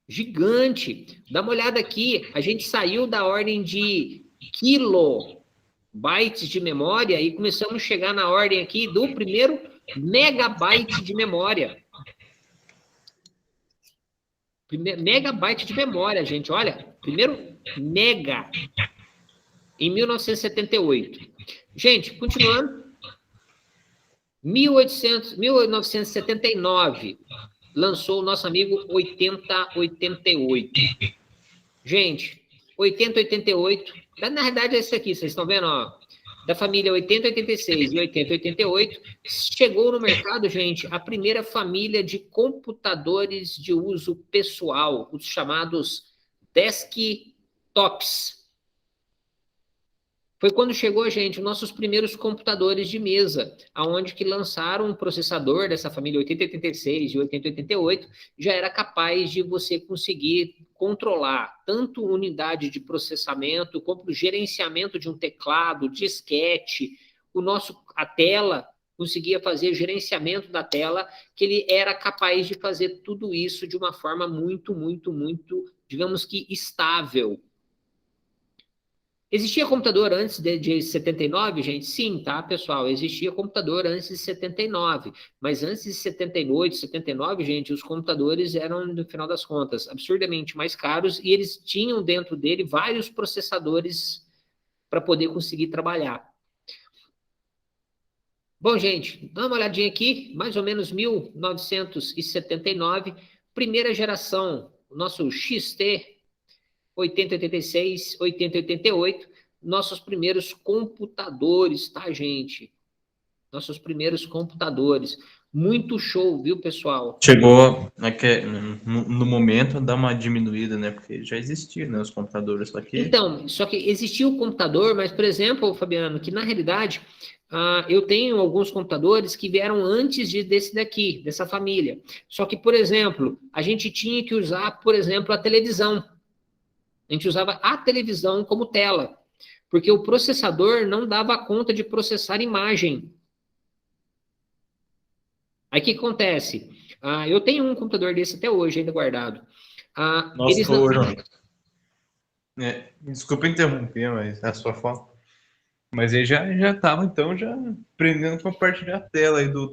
Gigante. Dá uma olhada aqui, a gente saiu da ordem de kilobytes de memória e começamos a chegar na ordem aqui do primeiro megabyte de memória. Megabyte de memória, gente. Olha, primeiro mega em 1978. Gente, continuando. 1979 lançou o nosso amigo 8088. Gente, 8088, na verdade é esse aqui, vocês estão vendo, ó, da família 8086 e 8088, chegou no mercado, gente, a primeira família de computadores de uso pessoal, os chamados desktops. Foi quando chegou, gente, os nossos primeiros computadores de mesa, aonde que lançaram um processador dessa família 8086 e 8088, já era capaz de você conseguir controlar tanto unidade de processamento, como o gerenciamento de um teclado, disquete, a tela, conseguia fazer gerenciamento da tela, que ele era capaz de fazer tudo isso de uma forma muito, muito, muito, digamos que estável. Existia computador antes de 79, gente? Sim, tá, pessoal? Existia computador antes de 79. Mas antes de 78, 79, gente, os computadores eram, no final das contas, absurdamente mais caros e eles tinham dentro dele vários processadores para poder conseguir trabalhar. Bom, gente, dá uma olhadinha aqui, mais ou menos 1979, primeira geração, o nosso XT 8086, 8088, nossos primeiros computadores, tá, gente? Nossos primeiros computadores. Muito show, viu, pessoal? Chegou no momento a dar uma diminuída, né? Porque já existiam, né, os computadores, só que... Então, só que existia o computador, mas, por exemplo, Fabiano, que na realidade eu tenho alguns computadores que vieram antes desse daqui, dessa família. Só que, por exemplo, a gente tinha que usar, por exemplo, a televisão. A gente usava a televisão como tela, porque o processador não dava conta de processar imagem. Aí o que acontece? Eu tenho um computador desse até hoje, ainda guardado. Nossa, Eles não... desculpa interromper, mas a sua fala. Mas ele já tava, então, já aprendendo a compartilhar a tela aí do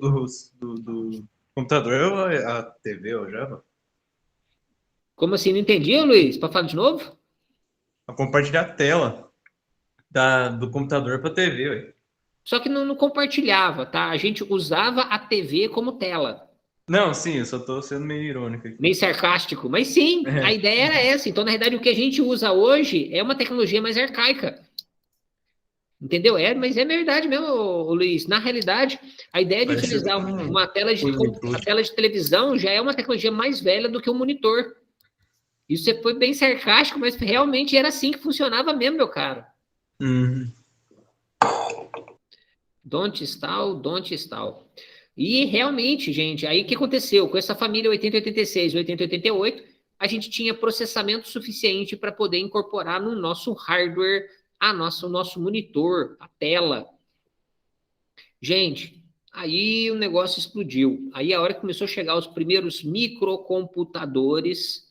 computador, a TV, eu já... Como assim? Não entendi, Luiz? Para falar de novo? A compartilhar a tela do computador para a TV, ué. Só que não compartilhava, tá? A gente usava a TV como tela. Não, sim, eu só tô sendo meio irônico aqui. Meio sarcástico. Mas sim, a ideia era essa. Então, na realidade, o que a gente usa hoje é uma tecnologia mais arcaica. Entendeu? Mas é verdade mesmo, Luiz. Na realidade, a ideia de utilizar uma tela de televisão já é uma tecnologia mais velha do que o monitor. Isso foi bem sarcástico, mas realmente era assim que funcionava mesmo, meu caro. Don't stall. E realmente, gente, aí o que aconteceu? Com essa família 8086 e 8088, a gente tinha processamento suficiente para poder incorporar no nosso hardware o nosso monitor, a tela. Gente, aí o negócio explodiu. Aí a hora que começou a chegar os primeiros microcomputadores,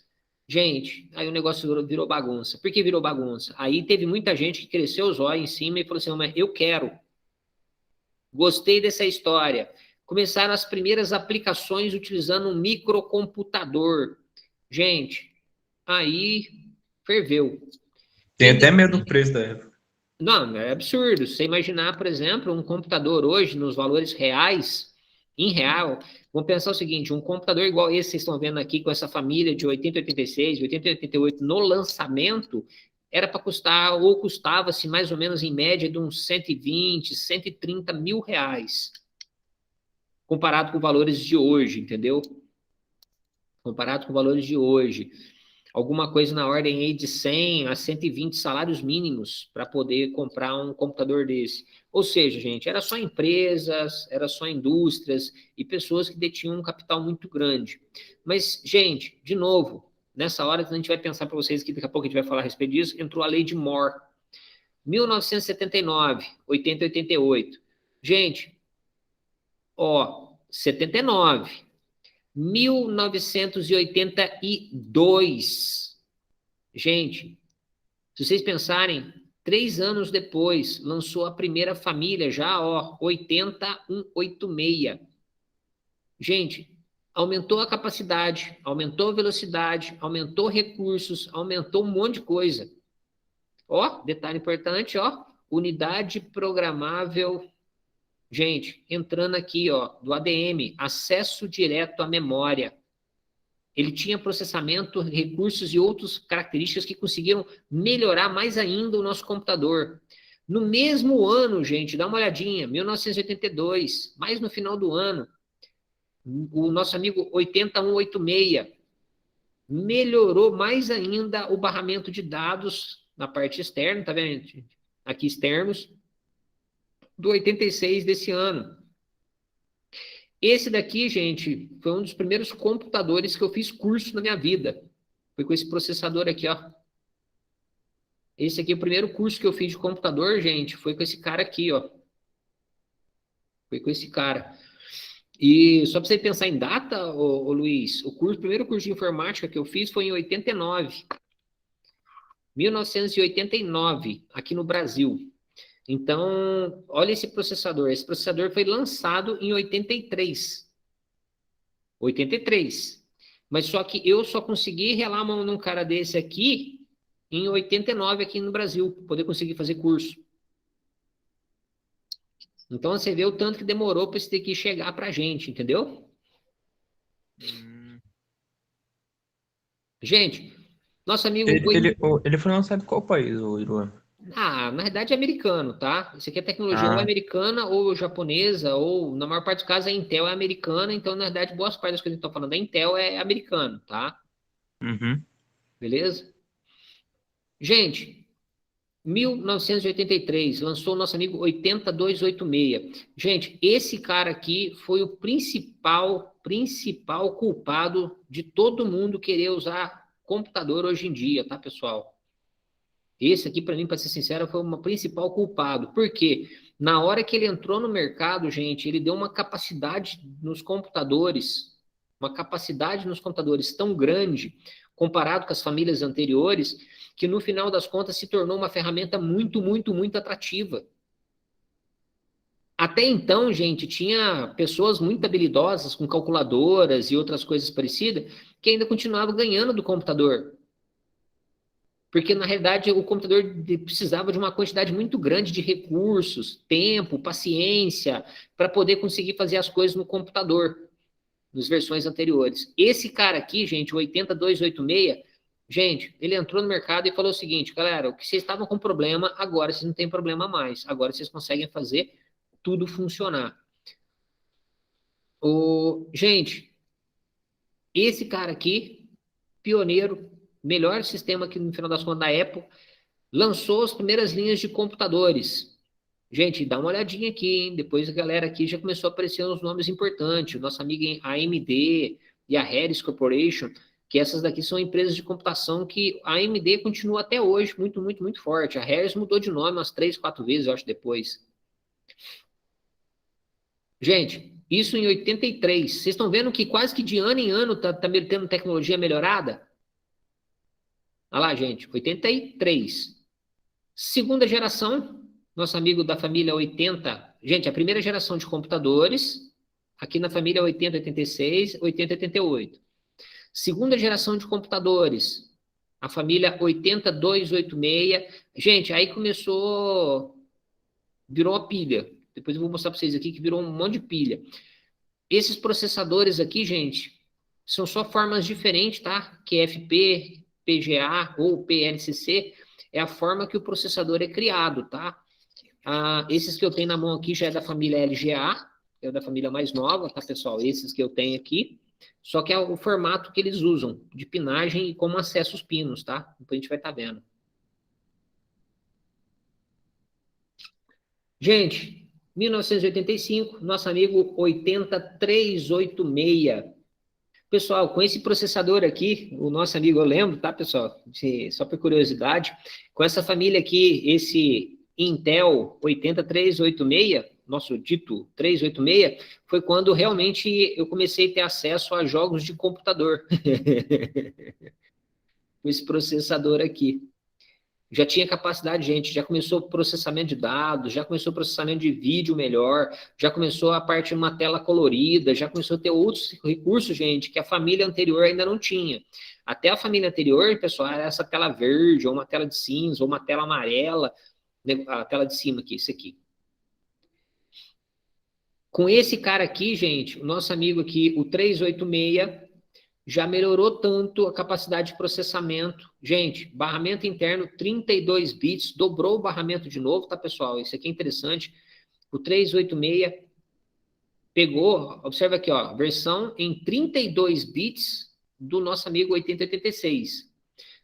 gente, aí o negócio virou bagunça. Por que virou bagunça? Aí teve muita gente que cresceu os olhos em cima e falou assim, mas eu quero. Gostei dessa história. Começaram as primeiras aplicações utilizando um microcomputador. Gente, aí ferveu. Tem até medo do preço da época. Não, é absurdo. Você imaginar, por exemplo, um computador hoje, nos valores reais, em real, vamos pensar o seguinte, um computador igual esse que vocês estão vendo aqui, com essa família de 8086, 8088 no lançamento, era para custar, ou custava-se mais ou menos em média de uns 120, 130 mil reais, comparado com valores de hoje, entendeu? Comparado com valores de hoje. Alguma coisa na ordem aí de 100 a 120 salários mínimos para poder comprar um computador desse. Ou seja, gente, era só empresas, era só indústrias e pessoas que detinham um capital muito grande. Mas, gente, de novo, nessa hora a gente vai pensar para vocês que daqui a pouco a gente vai falar a respeito disso, entrou a lei de Moore, 1979, 8088. Gente, 79. 1982. Gente, se vocês pensarem, 3 anos depois, lançou a primeira família já, 80186. Gente, aumentou a capacidade, aumentou a velocidade, aumentou recursos, aumentou um monte de coisa. Detalhe importante, unidade programável. Gente, entrando aqui, do ADM, acesso direto à memória. Ele tinha processamento, recursos e outras características que conseguiram melhorar mais ainda o nosso computador. No mesmo ano, gente, dá uma olhadinha, 1982, mais no final do ano, o nosso amigo 80186 melhorou mais ainda o barramento de dados na parte externa, tá vendo, gente? aqui externos, do 86 desse ano. Esse daqui, gente, foi um dos primeiros computadores que eu fiz curso na minha vida. Foi com esse processador aqui, ó. Esse aqui, o primeiro curso que eu fiz de computador, gente, foi com esse cara aqui, ó. Foi com esse cara. E só para você pensar em data, ô Luiz, o primeiro curso de informática que eu fiz foi em 89. 1989, aqui no Brasil. Então, olha esse processador. Esse processador foi lançado em 83. 83. Mas só que eu só consegui relar a mão num cara desse aqui em 89 aqui no Brasil, para poder conseguir fazer curso. Então, você vê o tanto que demorou para esse daqui chegar para a gente, entendeu? Gente, nosso amigo... Ele foi lançado em qual país, o Iruan? Na verdade é americano, tá? Isso aqui é tecnologia ou americana ou japonesa, ou na maior parte dos casos a Intel é americana, então na verdade boas partes das coisas que eu tô falando da Intel é americano, tá? Uhum. Beleza? Gente, 1983, lançou o nosso amigo 80286. Gente, esse cara aqui foi o principal culpado de todo mundo querer usar computador hoje em dia, tá, pessoal? Esse aqui, para mim, para ser sincero, foi o principal culpado. Por quê? Na hora que ele entrou no mercado, gente, ele deu uma capacidade nos computadores tão grande, comparado com as famílias anteriores, que no final das contas se tornou uma ferramenta muito, muito, muito atrativa. Até então, gente, tinha pessoas muito habilidosas com calculadoras e outras coisas parecidas que ainda continuavam ganhando do computador. Porque, na realidade, o computador precisava de uma quantidade muito grande de recursos, tempo, paciência, para poder conseguir fazer as coisas no computador, nas versões anteriores. Esse cara aqui, gente, o 80286, gente, ele entrou no mercado e falou o seguinte, galera, o que vocês estavam com problema, agora vocês não têm problema mais. Agora vocês conseguem fazer tudo funcionar. Gente, esse cara aqui, pioneiro, melhor sistema que no final das contas da Apple, lançou as primeiras linhas de computadores. Gente, dá uma olhadinha aqui, hein? Depois a galera aqui já começou a aparecer uns nomes importantes. O nosso amigo AMD e a Harris Corporation, que essas daqui são empresas de computação que a AMD continua até hoje muito, muito, muito forte. A Harris mudou de nome umas 3, 4 vezes, eu acho, depois. Gente, isso em 83. Vocês estão vendo que quase que de ano em ano tá tendo tecnologia melhorada? Olha lá, gente, 83. Segunda geração, nosso amigo da família 80. Gente, a primeira geração de computadores, aqui na família 80, 86, 80, 88. Segunda geração de computadores, a família 80286. Gente, aí virou uma pilha. Depois eu vou mostrar para vocês aqui que virou um monte de pilha. Esses processadores aqui, gente, são só formas diferentes, tá? QFP, PGA ou PLCC é a forma que o processador é criado, tá? Esses que eu tenho na mão aqui já é da família LGA, é da família mais nova, tá, pessoal? Esses que eu tenho aqui, só que é o formato que eles usam, de pinagem e como acessa os pinos, tá? Então a gente vai estar vendo. Gente, 1985, nosso amigo 80386. Pessoal, com esse processador aqui, o nosso amigo, eu lembro, tá, pessoal? Só por curiosidade, com essa família aqui, esse Intel 80386, nosso dito 386, foi quando realmente eu comecei a ter acesso a jogos de computador. Com esse processador aqui. Já tinha capacidade, gente, já começou o processamento de dados, já começou o processamento de vídeo melhor, já começou a parte de uma tela colorida, já começou a ter outros recursos, gente, que a família anterior ainda não tinha. Até a família anterior, pessoal, era essa tela verde, ou uma tela de cinza, ou uma tela amarela, a tela de cima aqui, isso aqui. Com esse cara aqui, gente, o nosso amigo aqui, o 386, já melhorou tanto a capacidade de processamento. Gente, barramento interno 32 bits, dobrou o barramento de novo, tá, pessoal? Isso aqui é interessante. O 386 pegou, observa aqui, ó, versão em 32 bits do nosso amigo 8086.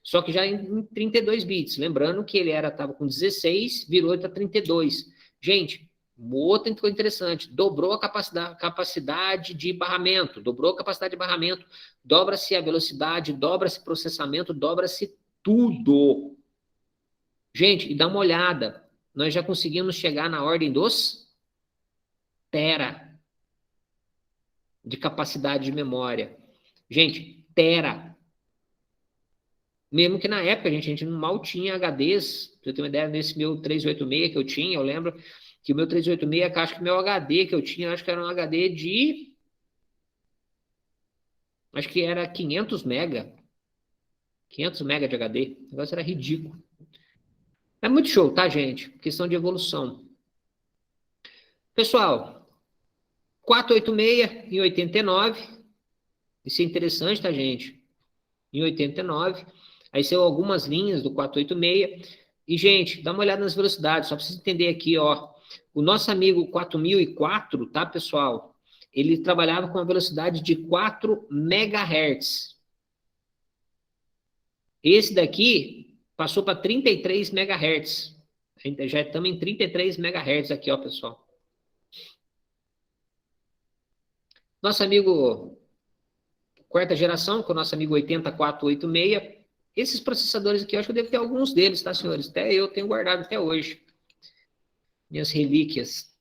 Só que já em 32 bits. Lembrando que ele estava com 16, virou para 32. Gente, outra coisa interessante, dobrou a capacidade de barramento, dobra-se a velocidade, dobra-se o processamento, dobra-se tudo. Gente, e dá uma olhada, nós já conseguimos chegar na ordem dos tera de capacidade de memória. Gente, tera. Mesmo que na época, a gente mal tinha HDs, pra eu ter uma ideia, nesse meu 386 que eu tinha, eu lembro que o meu 386, acho que o meu HD que eu tinha, acho que era um HD de... Acho que era 500 mega. 500 mega de HD. O negócio era ridículo. É muito show, tá, gente? Questão de evolução. Pessoal, 486 em 89. Isso é interessante, tá, gente? Em 89. Aí são algumas linhas do 486. E, gente, dá uma olhada nas velocidades. Só para vocês entenderem aqui, ó. O nosso amigo 4004, tá, pessoal? Ele trabalhava com a velocidade de 4 MHz. Esse daqui passou para 33 MHz. Já estamos em 33 MHz aqui, ó, pessoal. Nosso amigo quarta geração, com o nosso amigo 8486. Esses processadores aqui, eu acho que eu devo ter alguns deles, tá, senhores? Até eu tenho guardado até hoje. Minhas relíquias.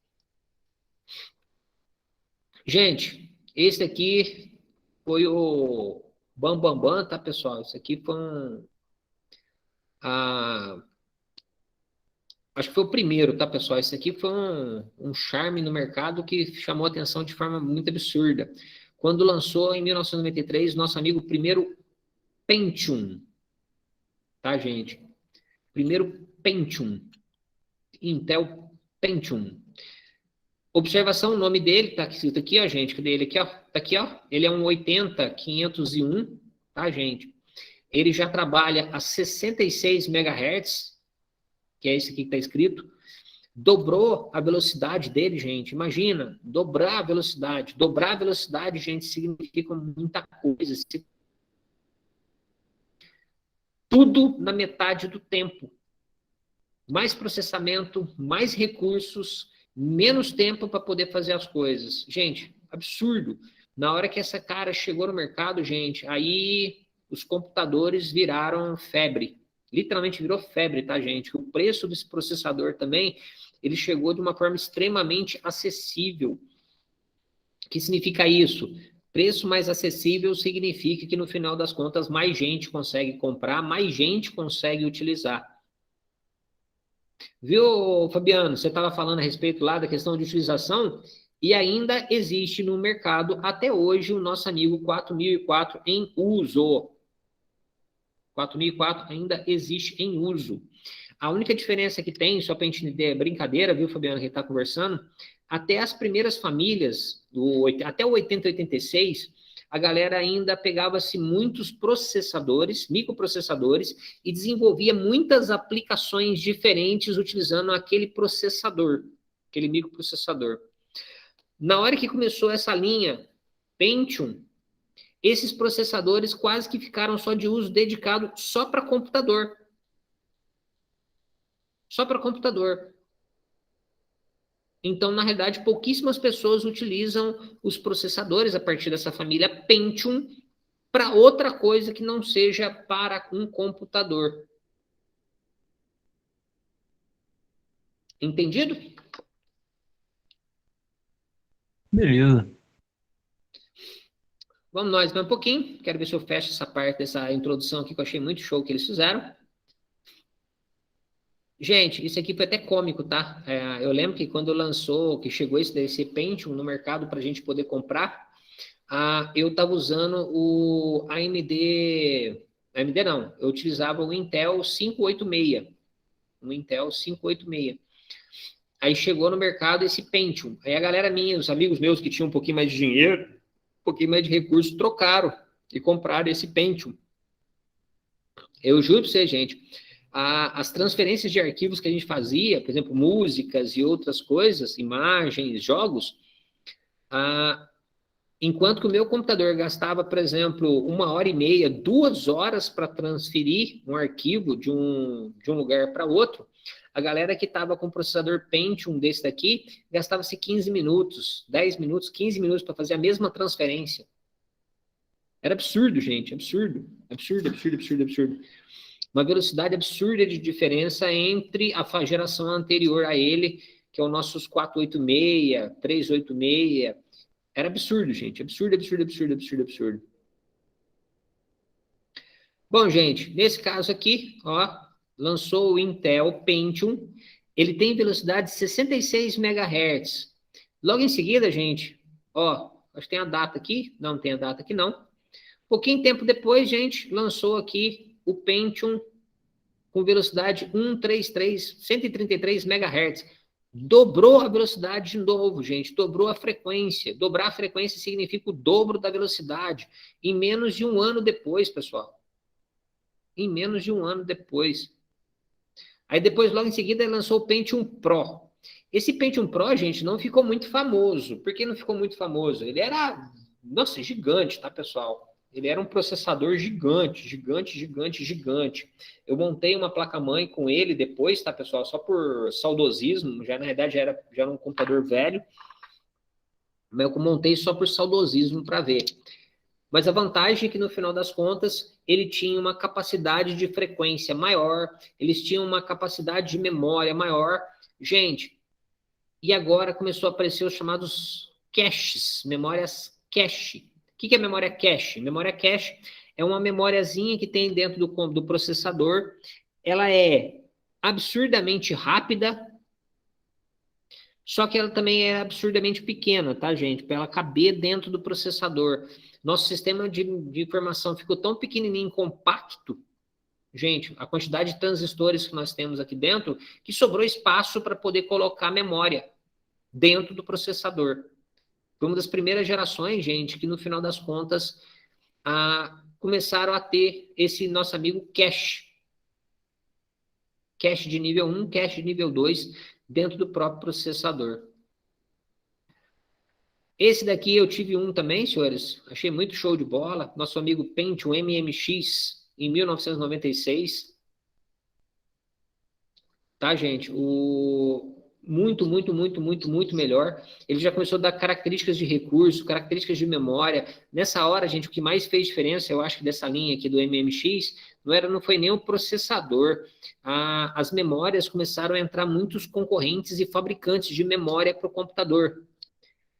Gente, esse aqui foi o Bambambam, tá, pessoal? Isso aqui foi acho que foi o primeiro, tá, pessoal? Esse aqui foi um charme no mercado que chamou a atenção de forma muito absurda. Quando lançou, em 1993, nosso amigo primeiro Pentium. Tá, gente? Primeiro Pentium. Intel Pentium. Observação, o nome dele tá escrito aqui, ó, gente. Cadê ele aqui, ó? Tá aqui, ó. Ele é um 80501, tá, gente? Ele já trabalha a 66 MHz, que é esse aqui que tá escrito. Dobrou a velocidade dele, gente. Imagina, dobrar a velocidade. Dobrar a velocidade, gente, significa muita coisa. Tudo na metade do tempo. Mais processamento, mais recursos, menos tempo para poder fazer as coisas. Gente, absurdo. Na hora que essa cara chegou no mercado, gente, aí os computadores viraram febre. Literalmente virou febre, tá, gente? O preço desse processador também, ele chegou de uma forma extremamente acessível. O que significa isso? Preço mais acessível significa que, no final das contas, mais gente consegue comprar, mais gente consegue utilizar. Viu, Fabiano? Você estava falando a respeito lá da questão de utilização e ainda existe no mercado, até hoje, o nosso amigo 4004 em uso. 4004 ainda existe em uso. A única diferença que tem, só para a gente entender, é brincadeira, viu, Fabiano, que está conversando, até as primeiras famílias, até o 8086, a galera ainda pegava-se muitos processadores, microprocessadores, e desenvolvia muitas aplicações diferentes utilizando aquele processador, aquele microprocessador. Na hora que começou essa linha Pentium, esses processadores quase que ficaram só de uso dedicado só para computador. Só para computador. Então, na realidade, pouquíssimas pessoas utilizam os processadores a partir dessa família Pentium para outra coisa que não seja para um computador. Entendido? Beleza. Vamos nós mais um pouquinho. Quero ver se eu fecho essa parte dessa introdução aqui que eu achei muito show que eles fizeram. Gente, isso aqui foi até cômico, tá? Eu lembro que quando lançou, que chegou esse Pentium no mercado para a gente poder comprar, eu estava usando o AMD não, eu utilizava o Intel 586. O Intel 586. Aí chegou no mercado esse Pentium. Aí a galera minha, os amigos meus que tinham um pouquinho mais de dinheiro, um pouquinho mais de recursos, trocaram e compraram esse Pentium. Eu juro para você, gente, as transferências de arquivos que a gente fazia, por exemplo, músicas e outras coisas, imagens, jogos, Enquanto que o meu computador gastava, por exemplo, 1h30, 2 horas para transferir um arquivo de um lugar para outro, a galera que estava com o processador Pentium desse daqui gastava-se 15 minutos, 10 minutos, 15 minutos para fazer a mesma transferência. Era absurdo, gente, absurdo. Absurdo, absurdo, absurdo, absurdo. Uma velocidade absurda de diferença entre a geração anterior a ele, que é o nossos 486, 386. Era absurdo, gente. Absurdo, absurdo, absurdo, absurdo, absurdo. Bom, gente, nesse caso aqui, ó, lançou o Intel Pentium. Ele tem velocidade de 66 MHz. Logo em seguida, gente, ó, acho que tem a data aqui. Não tem a data aqui, não. Pouquinho tempo depois, gente, lançou aqui o Pentium com velocidade 133 MHz. Dobrou a velocidade de novo, gente. Dobrou a frequência. Dobrar a frequência significa o dobro da velocidade. Em menos de um ano depois, pessoal. Em menos de um ano depois. Aí depois, logo em seguida, ele lançou o Pentium Pro. Esse Pentium Pro, gente, não ficou muito famoso. Por que não ficou muito famoso? Ele era, nossa, gigante, tá, pessoal? Ele era um processador gigante, gigante, gigante, gigante. Eu montei uma placa-mãe com ele depois, tá, pessoal? Só por saudosismo, já na realidade já era um computador velho, mas eu montei só por saudosismo para ver. Mas a vantagem é que, no final das contas, ele tinha uma capacidade de frequência maior, eles tinham uma capacidade de memória maior. Gente, e agora começou a aparecer os chamados caches, memórias cache. O que é memória cache? Memória cache é uma memóriazinha que tem dentro do processador. Ela é absurdamente rápida, só que ela também é absurdamente pequena, tá, gente? Para ela caber dentro do processador. Nosso sistema de informação ficou tão pequenininho, compacto, gente, a quantidade de transistores que nós temos aqui dentro, que sobrou espaço para poder colocar memória dentro do processador. Foi uma das primeiras gerações, gente, que no final das contas começaram a ter esse nosso amigo cache. Cache de nível 1, cache de nível 2, dentro do próprio processador. Esse daqui eu tive um também, senhores. Achei muito show de bola. Nosso amigo Pentium MMX, em 1996. Tá, gente? Muito, muito, muito, muito, muito melhor. Ele já começou a dar características de recurso, características de memória. Nessa hora, gente, o que mais fez diferença, eu acho que dessa linha aqui do MMX, não foi nem o processador. As memórias começaram a entrar muitos concorrentes e fabricantes de memória para o computador.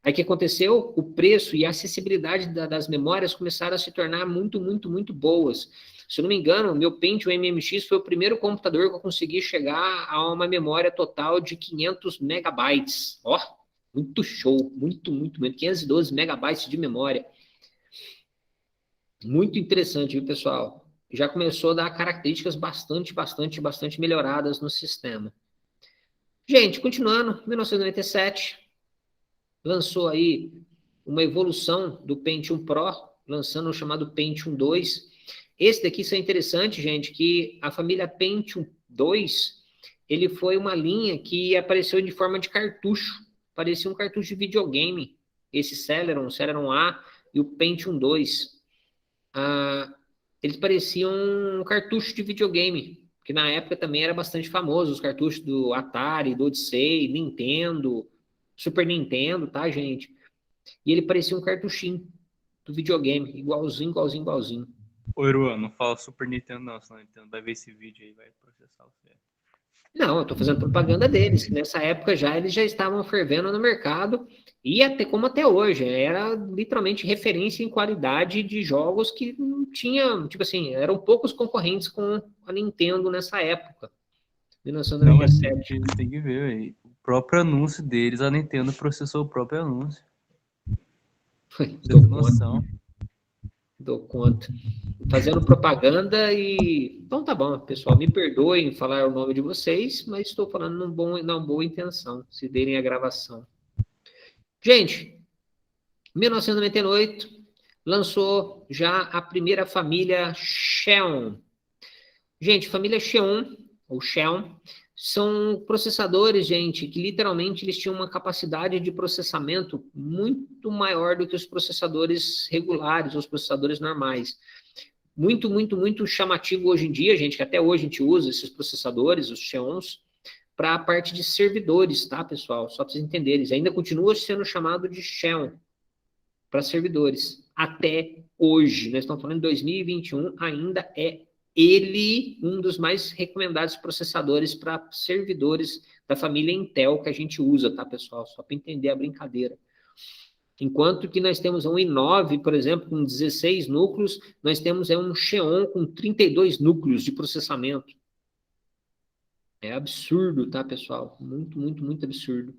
Aí o que aconteceu? O preço e a acessibilidade das memórias começaram a se tornar muito, muito, muito boas. Se eu não me engano, o meu Pentium MMX foi o primeiro computador que eu consegui chegar a uma memória total de 500 megabytes. Ó, muito show, muito, muito, muito. 512 megabytes de memória. Muito interessante, viu, pessoal? Já começou a dar características bastante, bastante, bastante melhoradas no sistema. Gente, continuando, 1997, lançou aí uma evolução do Pentium Pro, lançando o chamado Pentium 2. Esse daqui é interessante, gente, que a família Pentium 2, ele foi uma linha que apareceu de forma de cartucho, parecia um cartucho de videogame, esse Celeron A e o Pentium 2. Eles pareciam um cartucho de videogame, que na época também era bastante famoso, os cartuchos do Atari, do Odyssey, Nintendo, Super Nintendo, tá, gente? E ele parecia um cartuchinho do videogame, igualzinho, igualzinho, igualzinho. Ô, Iruan, não fala Super Nintendo não, senão a Nintendo vai ver esse vídeo aí e vai processar você. Não, eu tô fazendo propaganda deles. Nessa época eles já estavam fervendo no mercado, e até como até hoje, era literalmente referência em qualidade de jogos que não tinha, tipo assim, eram poucos concorrentes com a Nintendo nessa época. 1997. Não, tem que ver, velho. O próprio anúncio deles, a Nintendo processou o próprio anúncio. Dou conta. Fazendo propaganda e... Então tá bom, pessoal, me perdoem falar o nome de vocês, mas estou falando numa boa intenção, se derem a gravação. Gente, 1998, lançou já a primeira família Xeon. Gente, família Xeon, o Xeon, são processadores, gente, que literalmente eles tinham uma capacidade de processamento muito maior do que os processadores regulares, os processadores normais. Muito, muito, muito chamativo hoje em dia, gente, que até hoje a gente usa esses processadores, os Xeons, para a parte de servidores, tá, pessoal? Só para vocês entenderem, eles ainda continua sendo chamado de Xeon para servidores. Até hoje, nós estamos falando em 2021, ainda é ele um dos mais recomendados processadores para servidores da família Intel que a gente usa, tá, pessoal? Só para entender a brincadeira. Enquanto que nós temos um i9, por exemplo, com 16 núcleos, nós temos um Xeon com 32 núcleos de processamento. É absurdo, tá, pessoal? Muito, muito, muito absurdo.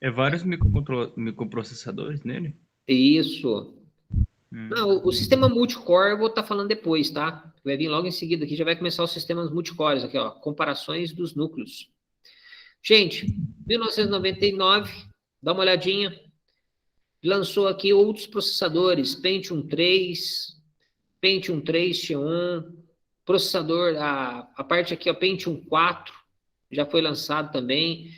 É vários microprocessadores nele? Isso. Não, o sistema multicore eu vou estar falando depois, tá? Vai vir logo em seguida aqui, já vai começar os sistemas multicores aqui, ó, comparações dos núcleos. Gente, 1999, dá uma olhadinha, lançou aqui outros processadores, Pentium 3, Pentium 3 Xeon, processador, a parte aqui, ó, Pentium 4, já foi lançado também.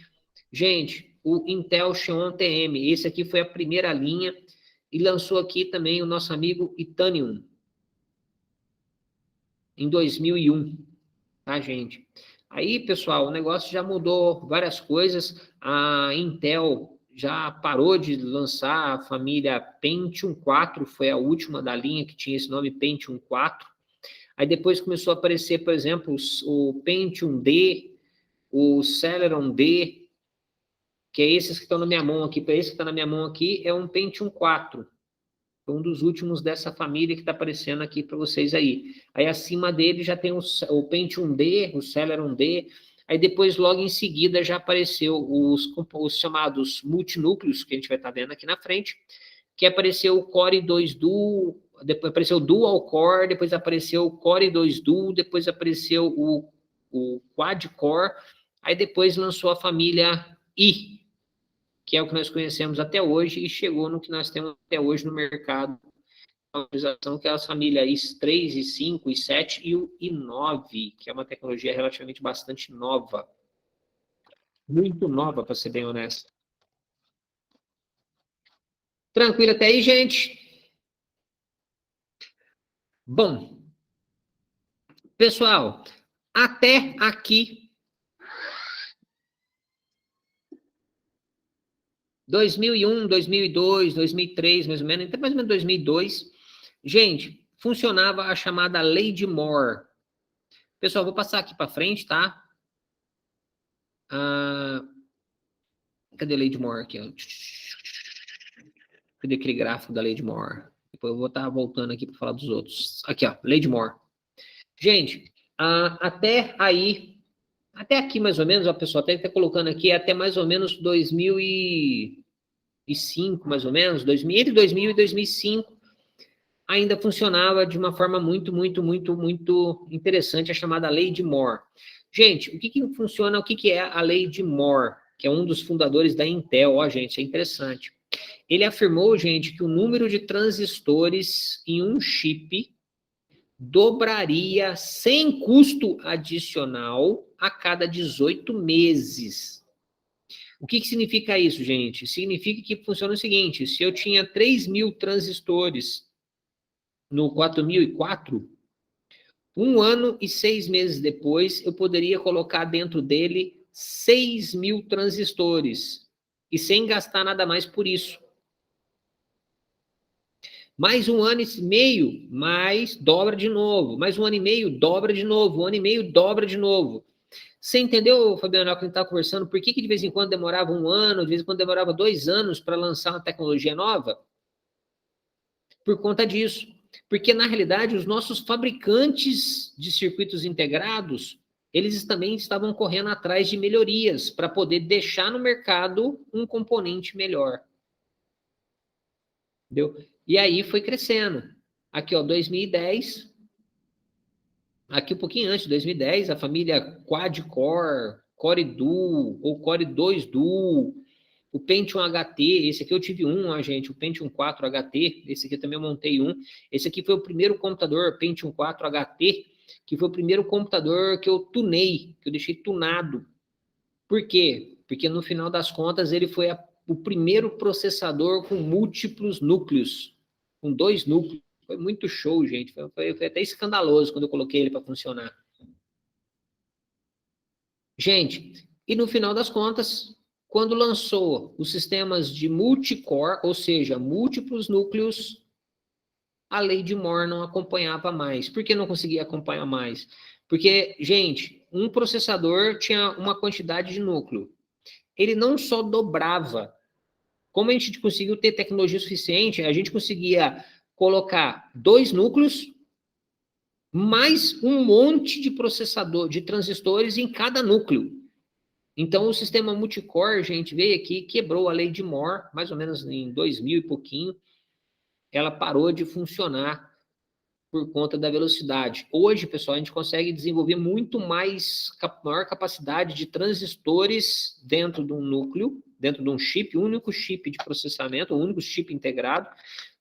Gente, o Intel Xeon TM, esse aqui foi a primeira linha, e lançou aqui também o nosso amigo Itanium, em 2001, tá, gente? Aí, pessoal, o negócio já mudou várias coisas, a Intel já parou de lançar a família Pentium 4, foi a última da linha que tinha esse nome, Pentium 4. Aí depois começou a aparecer, por exemplo, o Pentium D, o Celeron D, que é esses que estão na minha mão aqui. Esse que está na minha mão aqui é um Pentium 4. Foi um dos últimos dessa família que está aparecendo aqui para vocês aí. Aí acima dele já tem o Pentium D, o Celeron D. Aí depois, logo em seguida, já apareceu os chamados multinúcleos, que a gente vai estar vendo aqui na frente, que apareceu o Core 2 Duo, depois apareceu o Dual Core, depois apareceu o Core 2 Duo, depois apareceu o Quad Core, aí depois lançou a família I, que é o que nós conhecemos até hoje, e chegou no que nós temos até hoje no mercado, a utilização, que é a família I3, I5, I7 e o I9, que é uma tecnologia relativamente bastante nova. Muito nova, para ser bem honesto. Tranquilo até aí, gente? Bom, pessoal, até aqui 2001, 2002, 2003, mais ou menos, até mais ou menos 2002, gente, funcionava a chamada Lei de Moore. Pessoal, vou passar aqui para frente, tá? Cadê a Lei de Moore aqui? Cadê aquele gráfico da Lei de Moore? Depois eu vou estar voltando aqui para falar dos outros. Aqui, ó, Lei de Moore. Gente, até aí, até aqui mais ou menos, ó, pessoal, até está colocando aqui, até mais ou menos 2005, mais ou menos, entre 2000 e 2005, ainda funcionava de uma forma muito, muito, muito, muito interessante, a chamada Lei de Moore. Gente, o que funciona, o que é a Lei de Moore, que é um dos fundadores da Intel, ó, gente, é interessante. Ele afirmou, gente, que o número de transistores em um chip dobraria sem custo adicional a cada 18 meses. O que significa isso, gente? Significa que funciona o seguinte, se eu tinha 3.000 transistores no 4004, 1 ano e 6 meses depois, eu poderia colocar dentro dele 6.000 transistores, e sem gastar nada mais por isso. Mais 1 ano e meio, mais dobra de novo. Mais 1 ano e meio, dobra de novo. 1 ano e meio, dobra de novo. Você entendeu, Fabiano, que a gente estava conversando? Por que de vez em quando demorava 1 ano, de vez em quando demorava 2 anos para lançar uma tecnologia nova? Por conta disso. Porque, na realidade, os nossos fabricantes de circuitos integrados, eles também estavam correndo atrás de melhorias para poder deixar no mercado um componente melhor. Entendeu? E aí foi crescendo. Aqui, ó, 2010. Aqui um pouquinho antes de 2010, a família Quad Core, Core Duo, ou Core 2 Duo, o Pentium HT, esse aqui eu tive ó, gente, o Pentium 4 HT, esse aqui eu também montei um. Esse aqui foi o primeiro computador Pentium 4 HT que foi o primeiro computador que eu tunei, que eu deixei tunado. Por quê? Porque no final das contas ele foi o primeiro processador com múltiplos núcleos, com 2 núcleos. Foi muito show, gente. Foi até escandaloso quando eu coloquei ele para funcionar. Gente, e no final das contas, quando lançou os sistemas de multicore, ou seja, múltiplos núcleos, a lei de Moore não acompanhava mais. Por que não conseguia acompanhar mais? Porque, gente, um processador tinha uma quantidade de núcleo. Ele não só dobrava. Como a gente conseguiu ter tecnologia suficiente, a gente conseguia colocar 2 núcleos, mais um monte de processador, de transistores em cada núcleo. Então, o sistema multicore, gente, veio aqui, quebrou a lei de Moore, mais ou menos em 2000 e pouquinho, ela parou de funcionar por conta da velocidade. Hoje, pessoal, a gente consegue desenvolver muito maior capacidade de transistores dentro de um núcleo, dentro de um chip, único chip de processamento, único chip integrado,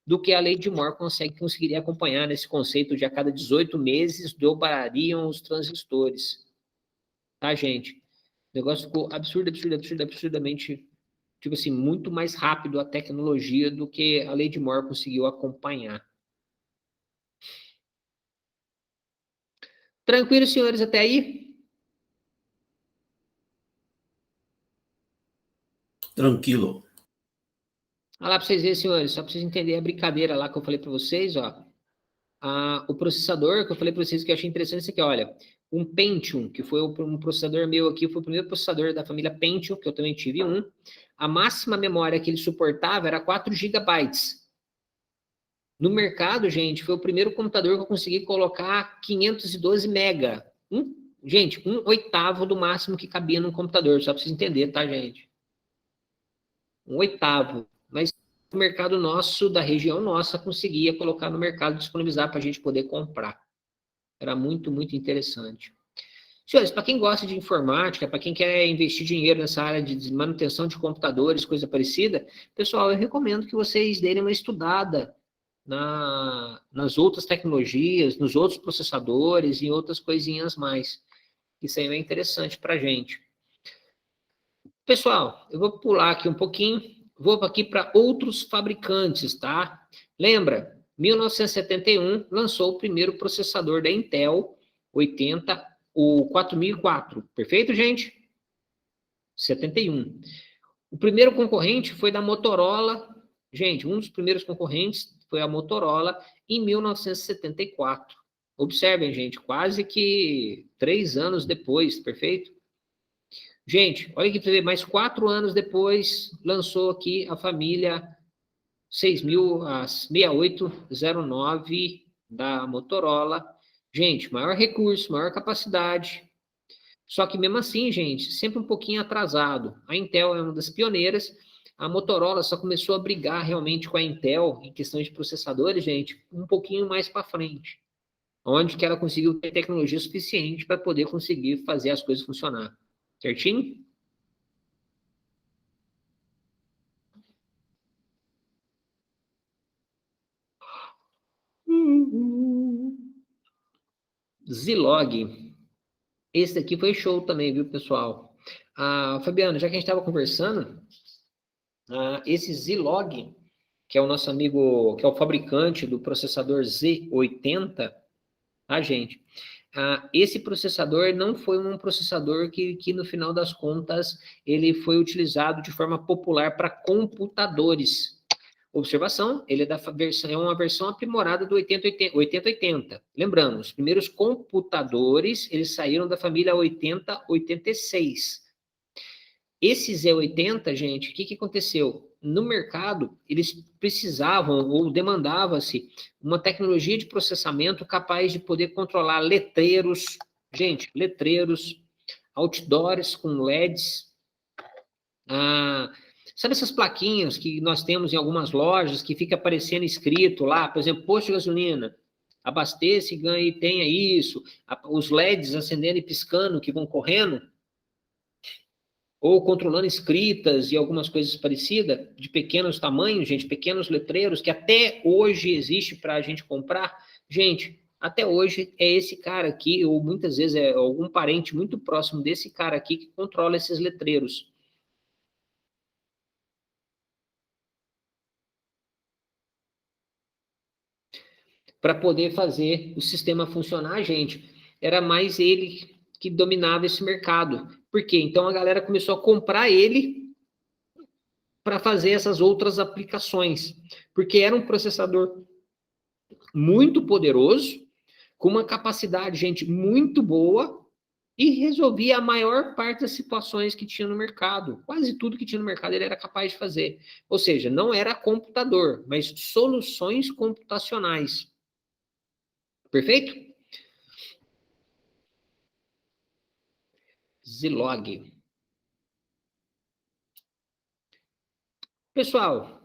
do que a lei de Moore conseguiria acompanhar nesse conceito de a cada 18 meses dobrariam os transistores. Tá, gente? O negócio ficou absurdamente, tipo assim, muito mais rápido a tecnologia do que a lei de Moore conseguiu acompanhar. Tranquilo, senhores, até aí? Tranquilo. Olha lá para vocês verem, senhores, só para vocês entenderem a brincadeira lá que eu falei para vocês, ó. O processador que eu falei para vocês que eu achei interessante isso aqui, olha. Um Pentium, que foi um processador meu aqui, foi o primeiro processador da família Pentium, que eu também tive um. A máxima memória que ele suportava era 4 GB. No mercado, gente, foi o primeiro computador que eu consegui colocar 512 MB. Gente, 1/8 do máximo que cabia num computador, só para vocês entenderem, tá, gente? 1/8. Mas o mercado nosso, da região nossa, conseguia colocar no mercado, disponibilizar para a gente poder comprar. Era muito, muito interessante. Senhores, para quem gosta de informática, para quem quer investir dinheiro nessa área de manutenção de computadores, coisa parecida, pessoal, eu recomendo que vocês deem uma estudada nas outras tecnologias, nos outros processadores e outras coisinhas mais. Isso aí é interessante para a gente. Pessoal, eu vou pular aqui um pouquinho, vou aqui para outros fabricantes, tá? Lembra, 1971 lançou o primeiro processador da Intel, o 4004. Perfeito, gente? 71. O primeiro concorrente foi da Motorola. Gente, um dos primeiros concorrentes foi a Motorola em 1974. Observem, gente, quase que 3 anos depois, perfeito? Gente, olha aqui para ver, mais 4 anos depois, lançou aqui a família 6809 da Motorola. Gente, maior recurso, maior capacidade. Só que mesmo assim, gente, sempre um pouquinho atrasado. A Intel é uma das pioneiras. A Motorola só começou a brigar realmente com a Intel em questão de processadores, gente, um pouquinho mais para frente. Onde que ela conseguiu ter tecnologia suficiente para poder conseguir fazer as coisas funcionar. Certinho? Zilog. Esse aqui foi show também, viu, pessoal? Fabiano, já que a gente estava conversando, esse Zilog, que é o nosso amigo, que é o fabricante do processador Z80, tá, gente? Esse processador não foi um processador que, no final das contas, ele foi utilizado de forma popular para computadores. Observação, ele é uma versão aprimorada do 8080. Lembrando, os primeiros computadores, eles saíram da família 8086. Esse Z80, gente, o que aconteceu? No mercado, eles precisavam ou demandava-se uma tecnologia de processamento capaz de poder controlar letreiros, gente, letreiros, outdoors com LEDs, sabe essas plaquinhas que nós temos em algumas lojas que fica aparecendo escrito lá, por exemplo, posto de gasolina, abasteça e ganhe, tenha isso, os LEDs acendendo e piscando que vão correndo, ou controlando escritas e algumas coisas parecidas, de pequenos tamanhos, gente, pequenos letreiros, que até hoje existe para a gente comprar. Gente, até hoje é esse cara aqui, ou muitas vezes é algum parente muito próximo desse cara aqui que controla esses letreiros. Para poder fazer o sistema funcionar, gente, era mais ele que dominava esse mercado. Por quê? Então a galera começou a comprar ele para fazer essas outras aplicações, porque era um processador muito poderoso, com uma capacidade, gente, muito boa, e resolvia a maior parte das situações que tinha no mercado. Quase tudo que tinha no mercado ele era capaz de fazer. Ou seja, não era computador, mas soluções computacionais. Perfeito? Zilog. Pessoal,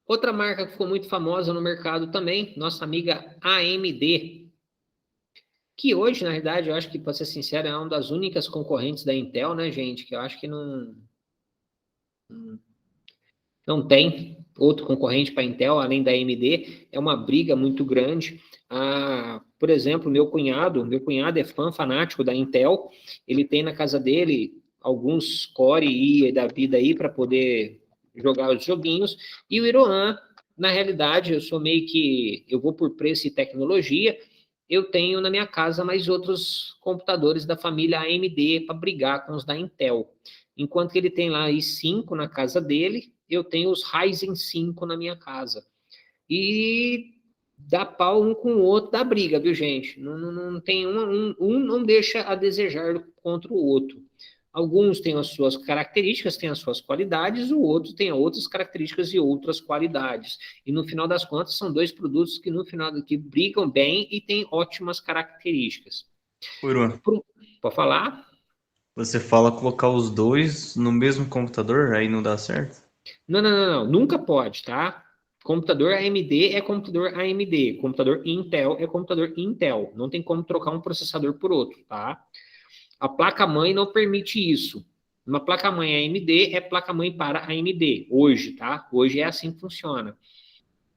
outra marca que ficou muito famosa no mercado também, nossa amiga AMD, que hoje, na verdade, eu acho que, para ser sincero, é uma das únicas concorrentes da Intel, né, gente? Que eu acho que não tem outro concorrente para a Intel, além da AMD. É uma briga muito grande. Por exemplo, meu cunhado é fã fanático da Intel. Ele tem na casa dele alguns Core i da vida aí para poder jogar os joguinhos. E o Irohan, na realidade, eu vou por preço e tecnologia. Eu tenho na minha casa mais outros computadores da família AMD para brigar com os da Intel. Enquanto que ele tem lá i5 na casa dele, eu tenho os Ryzen 5 na minha casa. E dá pau um com o outro, dá briga, viu, gente? Não tem um não deixa a desejar contra o outro. Alguns têm as suas características, têm as suas qualidades, o outro tem outras características e outras qualidades. E no final das contas, são dois produtos que no final que brigam bem e têm ótimas características. Uru, Pode falar? você fala colocar os dois no mesmo computador, aí não dá certo? Não, nunca pode, tá? Computador AMD é computador AMD, computador Intel é computador Intel. Não tem como trocar um processador por outro, tá? A placa-mãe não permite isso. Uma placa-mãe AMD é placa-mãe para AMD, hoje, tá? Hoje é assim que funciona.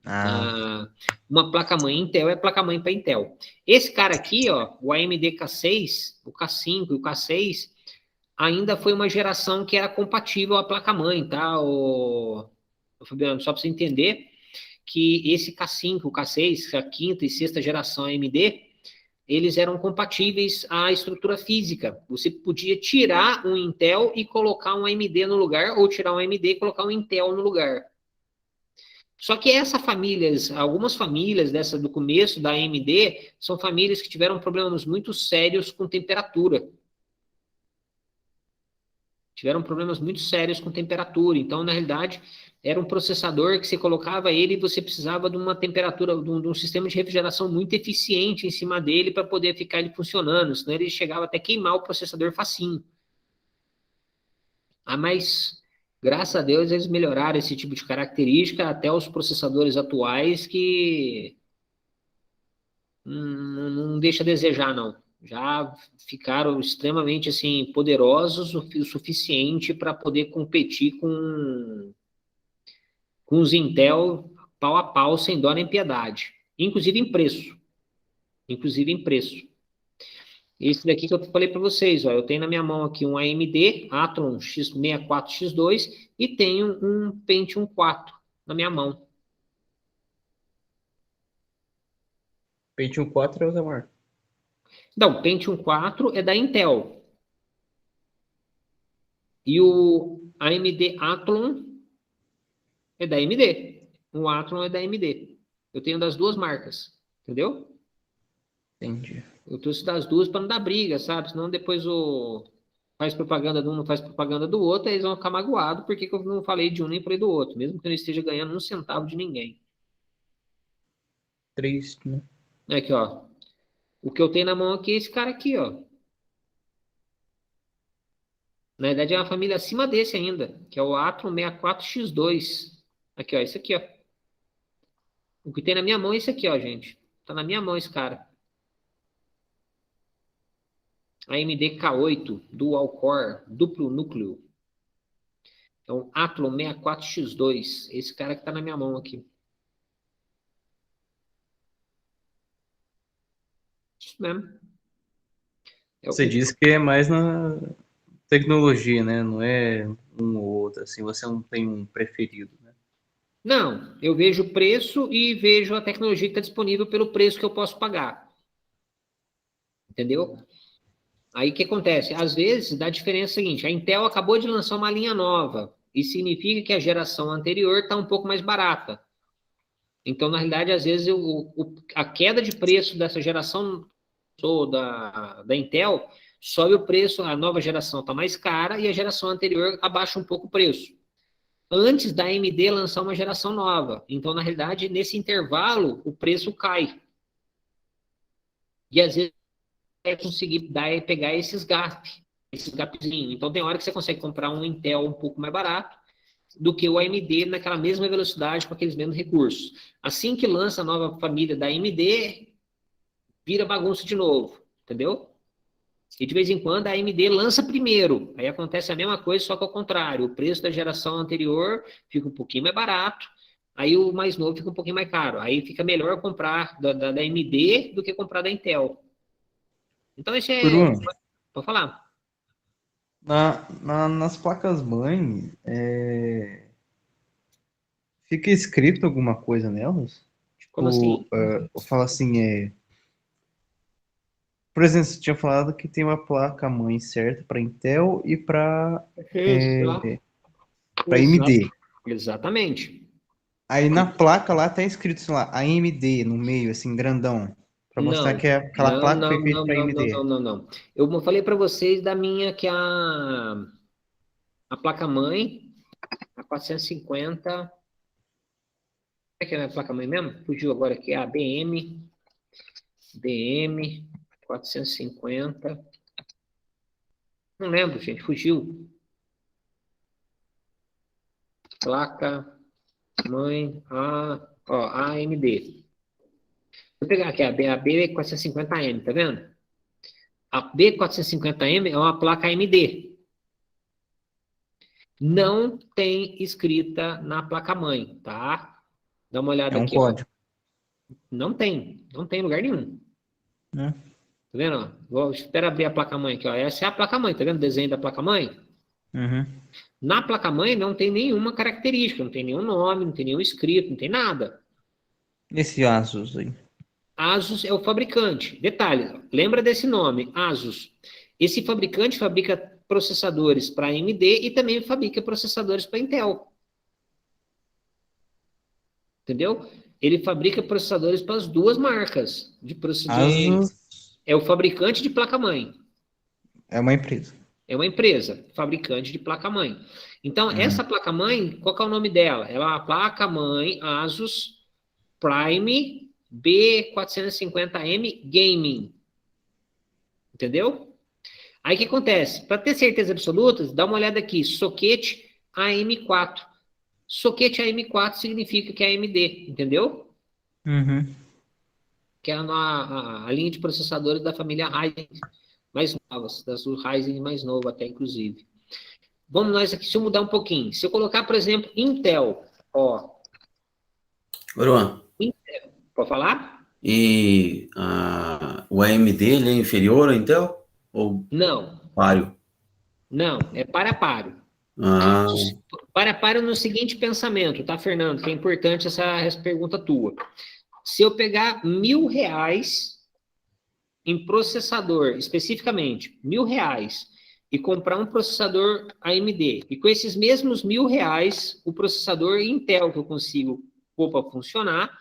Ah, Uma placa-mãe Intel é placa-mãe para Intel. Esse cara aqui, ó, o AMD K6, o K5 e o K6, ainda foi uma geração que era compatível à placa-mãe, tá, Fabiano? Só para você entender que esse K5, o K6, a quinta e sexta geração AMD, eles eram compatíveis à estrutura física. Você podia tirar um Intel e colocar um AMD no lugar, ou tirar um AMD e colocar um Intel no lugar. Só que algumas famílias dessa do começo da AMD, são famílias que tiveram problemas muito sérios com temperatura. Tiveram problemas muito sérios com temperatura. Então, na realidade, era um processador que você colocava ele e você precisava de uma temperatura, de um sistema de refrigeração muito eficiente em cima dele para poder ficar ele funcionando. Senão ele chegava até queimar o processador facinho. Mas, graças a Deus, eles melhoraram esse tipo de característica até os processadores atuais que não deixa a desejar, não. Já ficaram extremamente assim poderosos o suficiente para poder competir com os Intel pau a pau, sem dó nem piedade. Inclusive em preço. Inclusive em preço. Esse daqui que eu falei para vocês, ó, eu tenho na minha mão aqui um AMD Athlon X64X2 e tenho um Pentium 4 na minha mão. Pentium 4 é outra marca. Não, o Pentium 4 é da Intel. E o AMD Athlon é da AMD. O Athlon é da AMD. Eu tenho das duas marcas, entendeu? Entendi. Eu trouxe das duas para não dar briga, sabe? Senão depois faz propaganda de um, não faz propaganda do outro, aí eles vão ficar magoados porque que eu não falei de um nem falei do outro, mesmo que eu não esteja ganhando um centavo de ninguém. Triste, né? Aqui, ó. O que eu tenho na mão aqui é esse cara aqui, ó. Na verdade é uma família acima desse ainda, que é o Athlon 64X2. Aqui, ó, esse aqui, ó. O que tem na minha mão é esse aqui, ó, gente. Tá na minha mão esse cara. AMD K8 Dual Core, duplo núcleo. É um Athlon 64X2. Esse cara que tá na minha mão aqui. Isso mesmo. Você disse que é mais na tecnologia, né? Não é um ou outro, assim, você não tem um preferido, né? Não, eu vejo o preço e vejo a tecnologia que está disponível pelo preço que eu posso pagar. Entendeu? Aí o que acontece? Às vezes dá a diferença seguinte: a Intel acabou de lançar uma linha nova, e significa que a geração anterior está um pouco mais barata. Então, na realidade, às vezes a queda de preço dessa geração da Intel sobe o preço, a nova geração está mais cara e a geração anterior abaixa um pouco o preço. Antes da AMD lançar uma geração nova. Então, na realidade, nesse intervalo, o preço cai. E às vezes é conseguir pegar esses gapzinhos. Então, tem hora que você consegue comprar um Intel um pouco mais barato do que o AMD naquela mesma velocidade, com aqueles mesmos recursos. Assim que lança a nova família da AMD, vira bagunça de novo, entendeu? E de vez em quando a AMD lança primeiro, aí acontece a mesma coisa, só que ao contrário, o preço da geração anterior fica um pouquinho mais barato, aí o mais novo fica um pouquinho mais caro, aí fica melhor comprar da AMD do que comprar da Intel. Então esse é... Bruno, Pode falar. nas placas-mãe, fica escrito alguma coisa nelas? Como Tipo, assim? eu falo assim, por exemplo, você tinha falado que tem uma placa-mãe certa para Intel e para AMD. Exatamente. Aí na placa lá tá escrito, sei lá, AMD no meio, assim, grandão, para mostrar Não, que aquela não, placa foi não, feita não, para não, não, AMD. não, não, não. Eu falei para vocês da minha, que é a placa-mãe, a 450. Como é que é a minha placa-mãe mesmo? Fugiu agora aqui, a BM 450. Não lembro, gente, fugiu. Placa-mãe, AMD. Vou pegar aqui a B450M, tá vendo? A B450M é uma placa AMD. Não tem escrita na placa-mãe, tá? Dá uma É olhada um aqui, ó. código, Não tem em lugar nenhum. né? Tá vendo? Ó? Espera abrir a placa-mãe aqui, ó. Essa é a placa-mãe, tá vendo o desenho da placa-mãe? Uhum. Na placa-mãe não tem nenhuma característica, não tem nenhum nome, não tem nenhum escrito, não tem nada. Esse Asus aí. Asus é o fabricante. Detalhe, lembra desse nome, Asus. Esse fabricante fabrica processadores para AMD e também fabrica processadores para Intel. Entendeu? Ele fabrica processadores para as duas marcas Asus é o fabricante de placa-mãe. é uma empresa. É uma empresa, fabricante de placa-mãe. Então, Uhum. essa placa-mãe, qual que é o nome dela? Ela é uma placa-mãe Asus Prime B450M Gaming. Entendeu? Aí o que acontece? Para ter certeza absoluta, dá uma olhada aqui, soquete AM4. Soquete AM4 significa que é AMD, entendeu? Uhum. Que é a linha de processadores da família Ryzen mais novas, das Ryzen mais novo até, inclusive. Vamos nós aqui, se eu mudar um pouquinho. Se eu colocar, por exemplo, Intel, ó. Oruan, Intel, pode falar? e o AMD ele é inferior ao Intel? Ou Não, páreo? não, é para páreo. Ah, Para páreo no seguinte pensamento, tá, Fernando? Que é importante essa pergunta tua. Se eu pegar R$ 1.000 em processador, especificamente, R$ 1.000, e comprar um processador AMD, e com esses mesmos R$ 1.000, o processador Intel que eu consigo pôr para funcionar,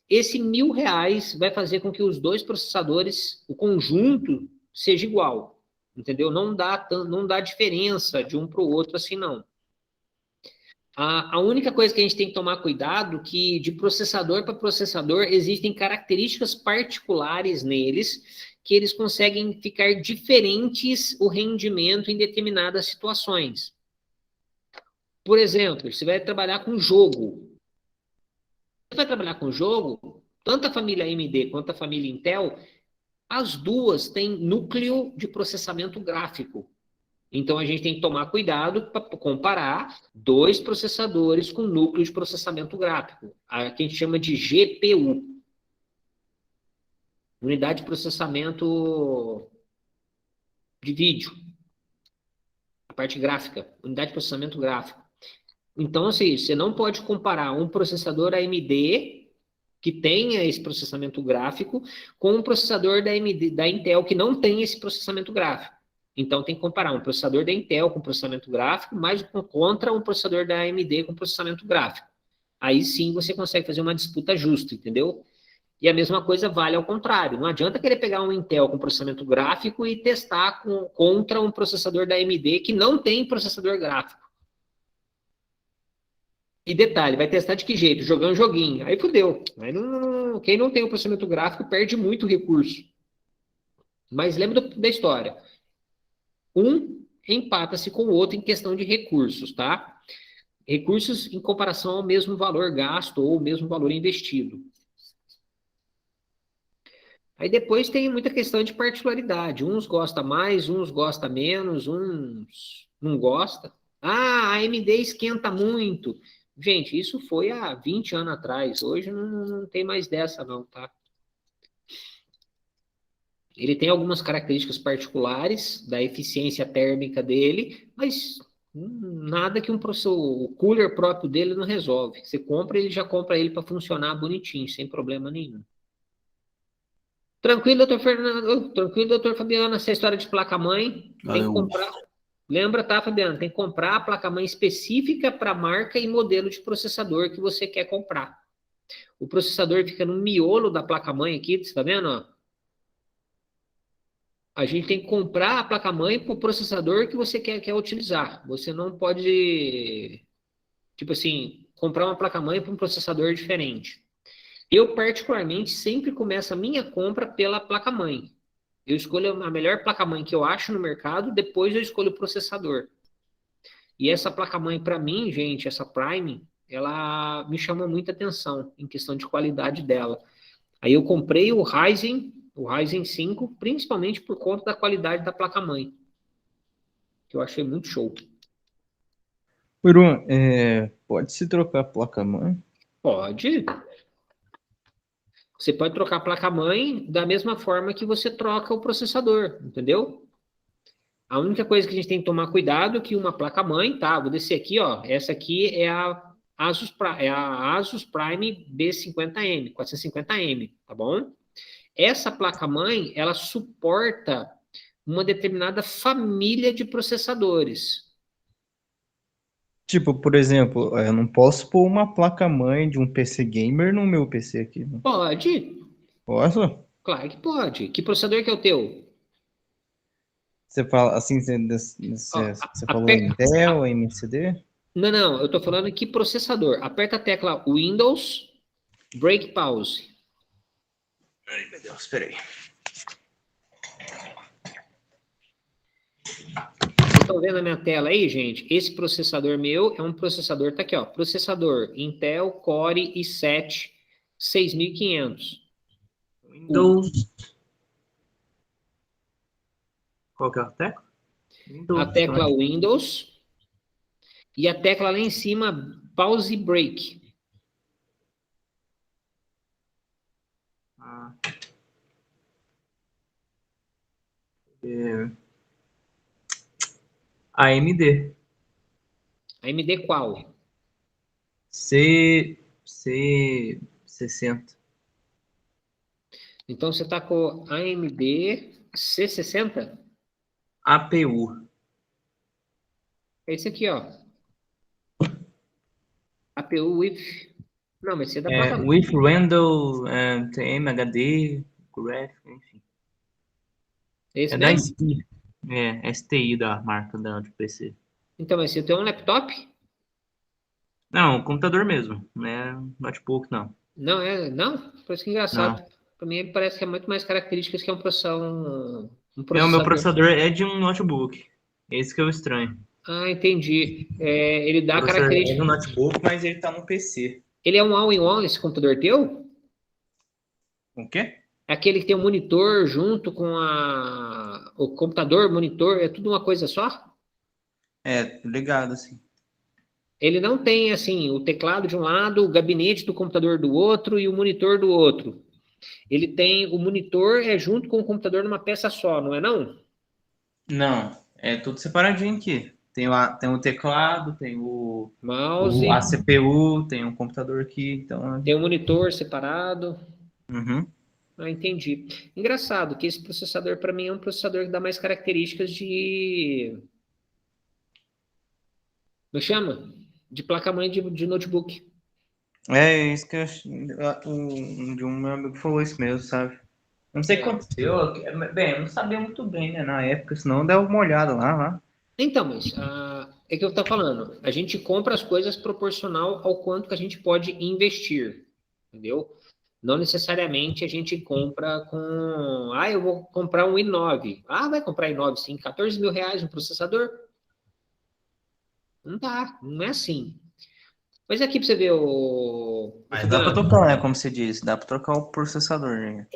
esse R$ 1.000 vai fazer com que os dois processadores, o conjunto, seja igual. Entendeu? Não dá diferença de um para o outro assim, não. A única coisa que a gente tem que tomar cuidado é que de processador para processador existem características particulares neles que eles conseguem ficar diferentes o rendimento em determinadas situações. Por exemplo, você vai trabalhar com jogo. Você vai trabalhar com jogo, tanto a família AMD quanto a família Intel, as duas têm núcleo de processamento gráfico. Então, a gente tem que tomar cuidado para comparar dois processadores com núcleo de processamento gráfico, a que a gente chama de GPU. unidade de processamento de vídeo, a parte gráfica, unidade de processamento gráfico. Então, assim, você não pode comparar um processador AMD que tenha esse processamento gráfico com um processador da Intel que não tem esse processamento gráfico. Então, tem que comparar um processador da Intel com processamento gráfico mais contra um processador da AMD com processamento gráfico. Aí sim você consegue fazer uma disputa justa, entendeu? E a mesma coisa vale ao contrário. Não adianta querer pegar um Intel com processamento gráfico e testar contra um processador da AMD que não tem processador gráfico. E detalhe, vai testar de que jeito? Jogando joguinho. Aí fudeu. Aí quem não tem o processamento gráfico perde muito recurso. Mas lembra da história. Um empata-se com o outro em questão de recursos, tá? Recursos em comparação ao mesmo valor gasto ou o mesmo valor investido. Aí depois tem muita questão de particularidade. Uns gostam mais, uns gostam menos, uns não gostam. Ah, a AMD esquenta muito. Gente, isso foi há 20 anos atrás. Hoje não tem mais dessa não, tá? Ele tem algumas características particulares da eficiência térmica dele, mas nada que o cooler próprio dele não resolve. Você compra, ele já compra ele para funcionar bonitinho, sem problema nenhum. Tranquilo, doutor Fernando? Tranquilo, doutor Fabiano? Essa história de placa-mãe, tem que comprar. Lembra, tá, Fabiano? Tem que comprar a placa-mãe específica para a marca e modelo de processador que você quer comprar. O processador fica no miolo da placa-mãe aqui, você tá vendo? Ó? A gente tem que comprar a placa-mãe para o processador que você quer utilizar. Você não pode, tipo assim, comprar uma placa-mãe para um processador diferente. Eu, particularmente, sempre começo a minha compra pela placa-mãe. Eu escolho a melhor placa-mãe que eu acho no mercado, depois eu escolho o processador. E essa placa-mãe, para mim, gente, essa Prime, ela me chamou muita atenção em questão de qualidade dela. Aí eu comprei o Ryzen 5, principalmente por conta da qualidade da placa-mãe, que eu achei muito show. Bruno, pode-se trocar a placa-mãe? Pode. Você pode trocar a placa-mãe da mesma forma que você troca o processador, entendeu? A única coisa que a gente tem que tomar cuidado é que uma placa-mãe, tá? Vou descer aqui, ó. Essa aqui é a Asus Prime B50M, 450M, tá bom? Essa placa-mãe, ela suporta uma determinada família de processadores. Tipo, por exemplo, eu não posso pôr uma placa-mãe de um PC gamer no meu PC aqui. Né? Pode. Posso? Claro que pode. Que processador que é o teu? Você fala assim, você falou Intel, MCD? Não, eu tô falando que processador. Aperta a tecla Windows, Break Pause. Ai, meu Deus, peraí. Vocês estão vendo a minha tela aí, gente? Esse processador meu é um processador, tá aqui, ó. Processador Intel Core i7 6500. Windows. Qual que é a tecla? A tecla Windows. E a tecla lá em cima, Pause Break. AMD. AMD qual? C60. Então você tá com AMD C60? APU. É esse aqui, ó. APU with... Não, mas você é da placa... With Randall, TM, HD, Graph, enfim. Esse da mesmo? STI. STI da marca de PC. Então, mas você tem um laptop? Não, computador mesmo, né? Notebook, não. Não? Parece que é engraçado. Para mim, ele parece que é muito mais características que é um processador. O meu processador é de um notebook. Esse que é o estranho. Ah, entendi. Ele dá O processador características. é no notebook, mas ele tá no PC. Ele é um all-in-one, esse computador teu? O quê? É aquele que tem um monitor junto com o computador, monitor, é tudo uma coisa só? Ligado, assim. Ele não tem, assim, o teclado de um lado, o gabinete do computador do outro e o monitor do outro. Ele tem o monitor junto com o computador numa peça só, não é não? Não, é tudo separadinho aqui. Tem o teclado, tem Mouse, a CPU, tem um computador aqui, então... tem o monitor separado. Uhum. Ah, entendi. Engraçado que esse processador, para mim, é um processador que dá mais características de... Como chama? De placa-mãe de notebook. É isso que de um meu amigo falou isso mesmo, sabe? Não sei o que aconteceu. Bem, eu não sabia muito bem, né, na época, senão deu uma olhada lá. Então, mas é que eu estou falando. A gente compra as coisas proporcional ao quanto que a gente pode investir, entendeu? Não necessariamente a gente compra com... Ah, eu vou comprar um i9. Ah, vai comprar i9, sim. 14 mil reais um processador? Não dá, não é assim. Mas aqui para você ver o Mas dá pra trocar, né, como você disse, dá pra trocar o processador, né?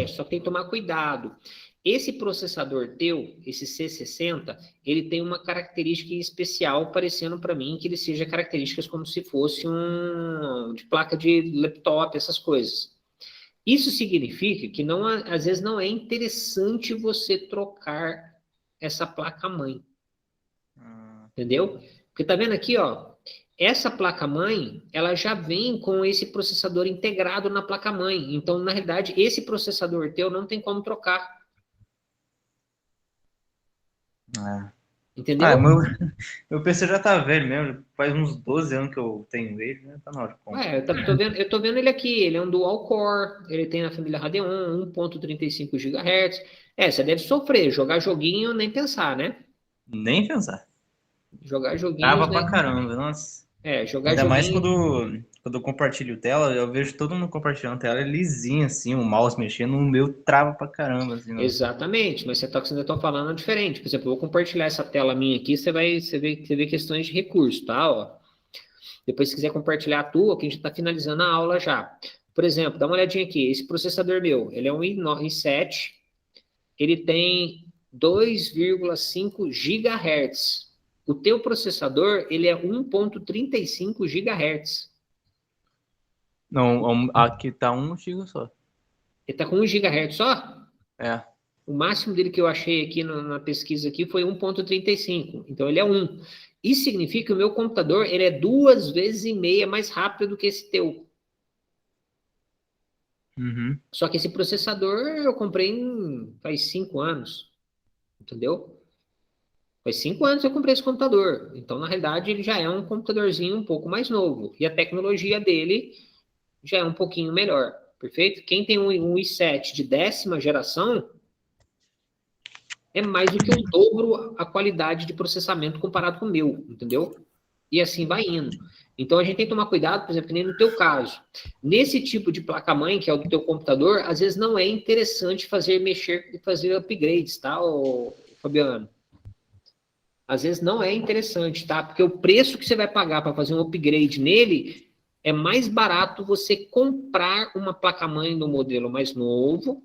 Só que tem que tomar cuidado. Esse processador teu, esse C60, ele tem uma característica especial, parecendo para mim que ele seja características como se fosse um de placa de laptop, essas coisas. Isso significa que não, às vezes não é interessante você trocar essa placa-mãe, entendeu? Porque tá vendo aqui, ó, essa placa-mãe, ela já vem com esse processador integrado na placa-mãe. Então, na realidade, esse processador teu não tem como trocar. Entendeu? Meu PC já tá velho mesmo, faz uns 12 anos que eu tenho ele, né? Tá na hora de comprar. Eu tô vendo ele aqui, ele é um dual core, ele tem na família Radeon, 1.35 GHz. Você deve sofrer, jogar joguinho, nem pensar, né? Nem pensar. Jogar joguinhos, Trava né? pra caramba, nossa. Jogar Ainda mais joguinho. quando eu compartilho tela, eu vejo todo mundo compartilhando tela, é lisinho assim, o mouse mexendo, o meu trava pra caramba, assim. Exatamente, mas você ainda tá falando diferente. Por exemplo, eu vou compartilhar essa tela minha aqui, você vê questões de recurso, tá? Ó. Depois, se quiser compartilhar a tua, que a gente está finalizando a aula já. Por exemplo, dá uma olhadinha aqui. Esse processador meu, ele é um i7, ele tem 2,5 GHz. O teu processador, ele é 1,35 GHz. Não, aqui tá 1 GB só. Ele está com 1 GHz só? É. O máximo dele que eu achei aqui na pesquisa aqui foi 1,35. Então, ele é 1. Isso significa que o meu computador, ele é 2,5 vezes mais rápido do que esse teu. Uhum. Só que esse processador eu comprei faz 5 anos, entendeu? Faz 5 anos que eu comprei esse computador. Então, na realidade, ele já é um computadorzinho um pouco mais novo. E a tecnologia dele já é um pouquinho melhor, perfeito? Quem tem um i7 de 10ª geração é mais do que o dobro a qualidade de processamento comparado com o meu, entendeu? E assim vai indo. Então a gente tem que tomar cuidado, por exemplo, que nem no teu caso. Nesse tipo de placa-mãe, que é o do teu computador, às vezes não é interessante mexer e fazer upgrades, tá, Fabiano? Às vezes não é interessante, tá? Porque o preço que você vai pagar para fazer um upgrade nele é mais barato você comprar uma placa-mãe no modelo mais novo,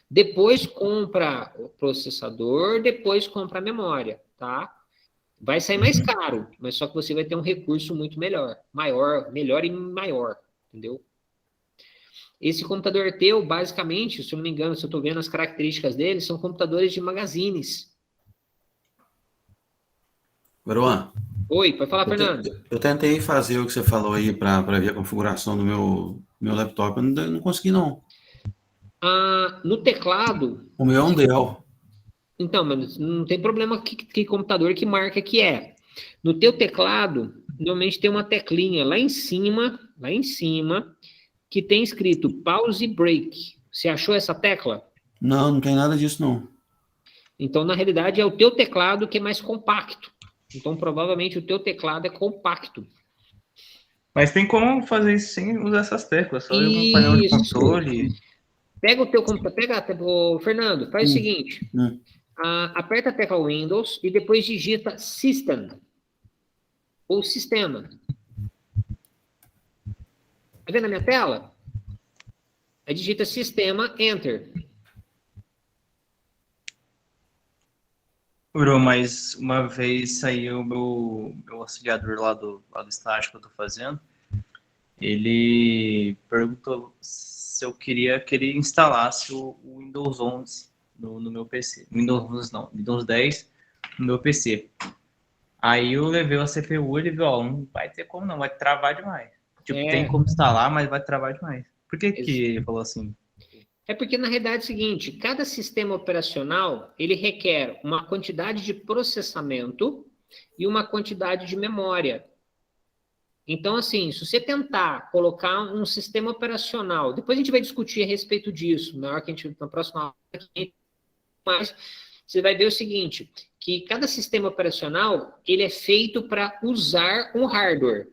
depois compra o processador, depois compra a memória, tá? Vai sair mais caro, mas só que você vai ter um recurso muito melhor, melhor e maior, entendeu? Esse computador teu, basicamente, se eu não me engano, se eu estou vendo as características dele, são computadores de magazines. Veruan, Oi, pode falar, Fernando. eu tentei fazer o que você falou aí para ver a configuração do meu laptop, eu não consegui, não. No teclado... O meu é um Dell. Então, mas não tem problema que computador que marca que é. No teu teclado, normalmente tem uma teclinha lá em cima, que tem escrito pause break. Você achou essa tecla? Não, não tem nada disso, não. Então, na realidade, é o teu teclado que é mais compacto. Então, provavelmente, o teu teclado é compacto. Mas tem como fazer isso sem usar essas teclas, só eu um painel de controle. Pega o teu computador, Fernando, faz o seguinte. Aperta a tecla Windows e depois digita System ou Sistema. Tá vendo a minha tela? Aí digita Sistema, Enter. Mas uma vez saiu o meu auxiliador lá do estágio que eu tô fazendo, ele perguntou se eu queria que ele instalasse o Windows 11 no meu PC. Windows 11 não, Windows 10 no meu PC. Aí eu levei a CPU e ele viu, ó, não vai ter como não, vai travar demais. Tipo, tem como instalar, mas vai travar demais. Por que ele falou assim? É porque, na realidade, é o seguinte, cada sistema operacional, ele requer uma quantidade de processamento e uma quantidade de memória. Então, assim, se você tentar colocar um sistema operacional, depois a gente vai discutir a respeito disso, na hora que a gente, na próxima aula, mas você vai ver o seguinte, que cada sistema operacional, ele é feito para usar um hardware.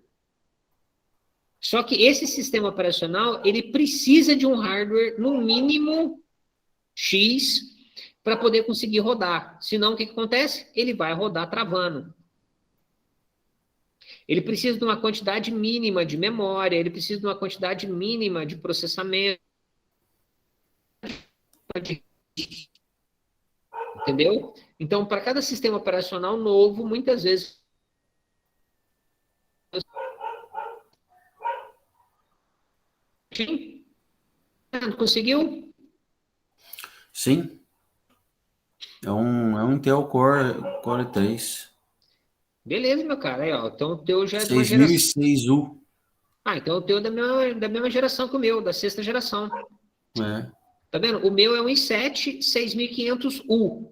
Só que esse sistema operacional, ele precisa de um hardware, no mínimo, X, para poder conseguir rodar. Senão, o que acontece? Ele vai rodar travando. Ele precisa de uma quantidade mínima de memória, ele precisa de uma quantidade mínima de processamento. Entendeu? Então, para cada sistema operacional novo, muitas vezes... Conseguiu? Sim. É um Intel Core 3. Beleza, meu cara. Aí, ó. Então, o teu já é de uma geração... 6006U. Então o teu é da mesma geração que o meu, da sexta geração. É. Tá vendo? O meu é um i7 6500U.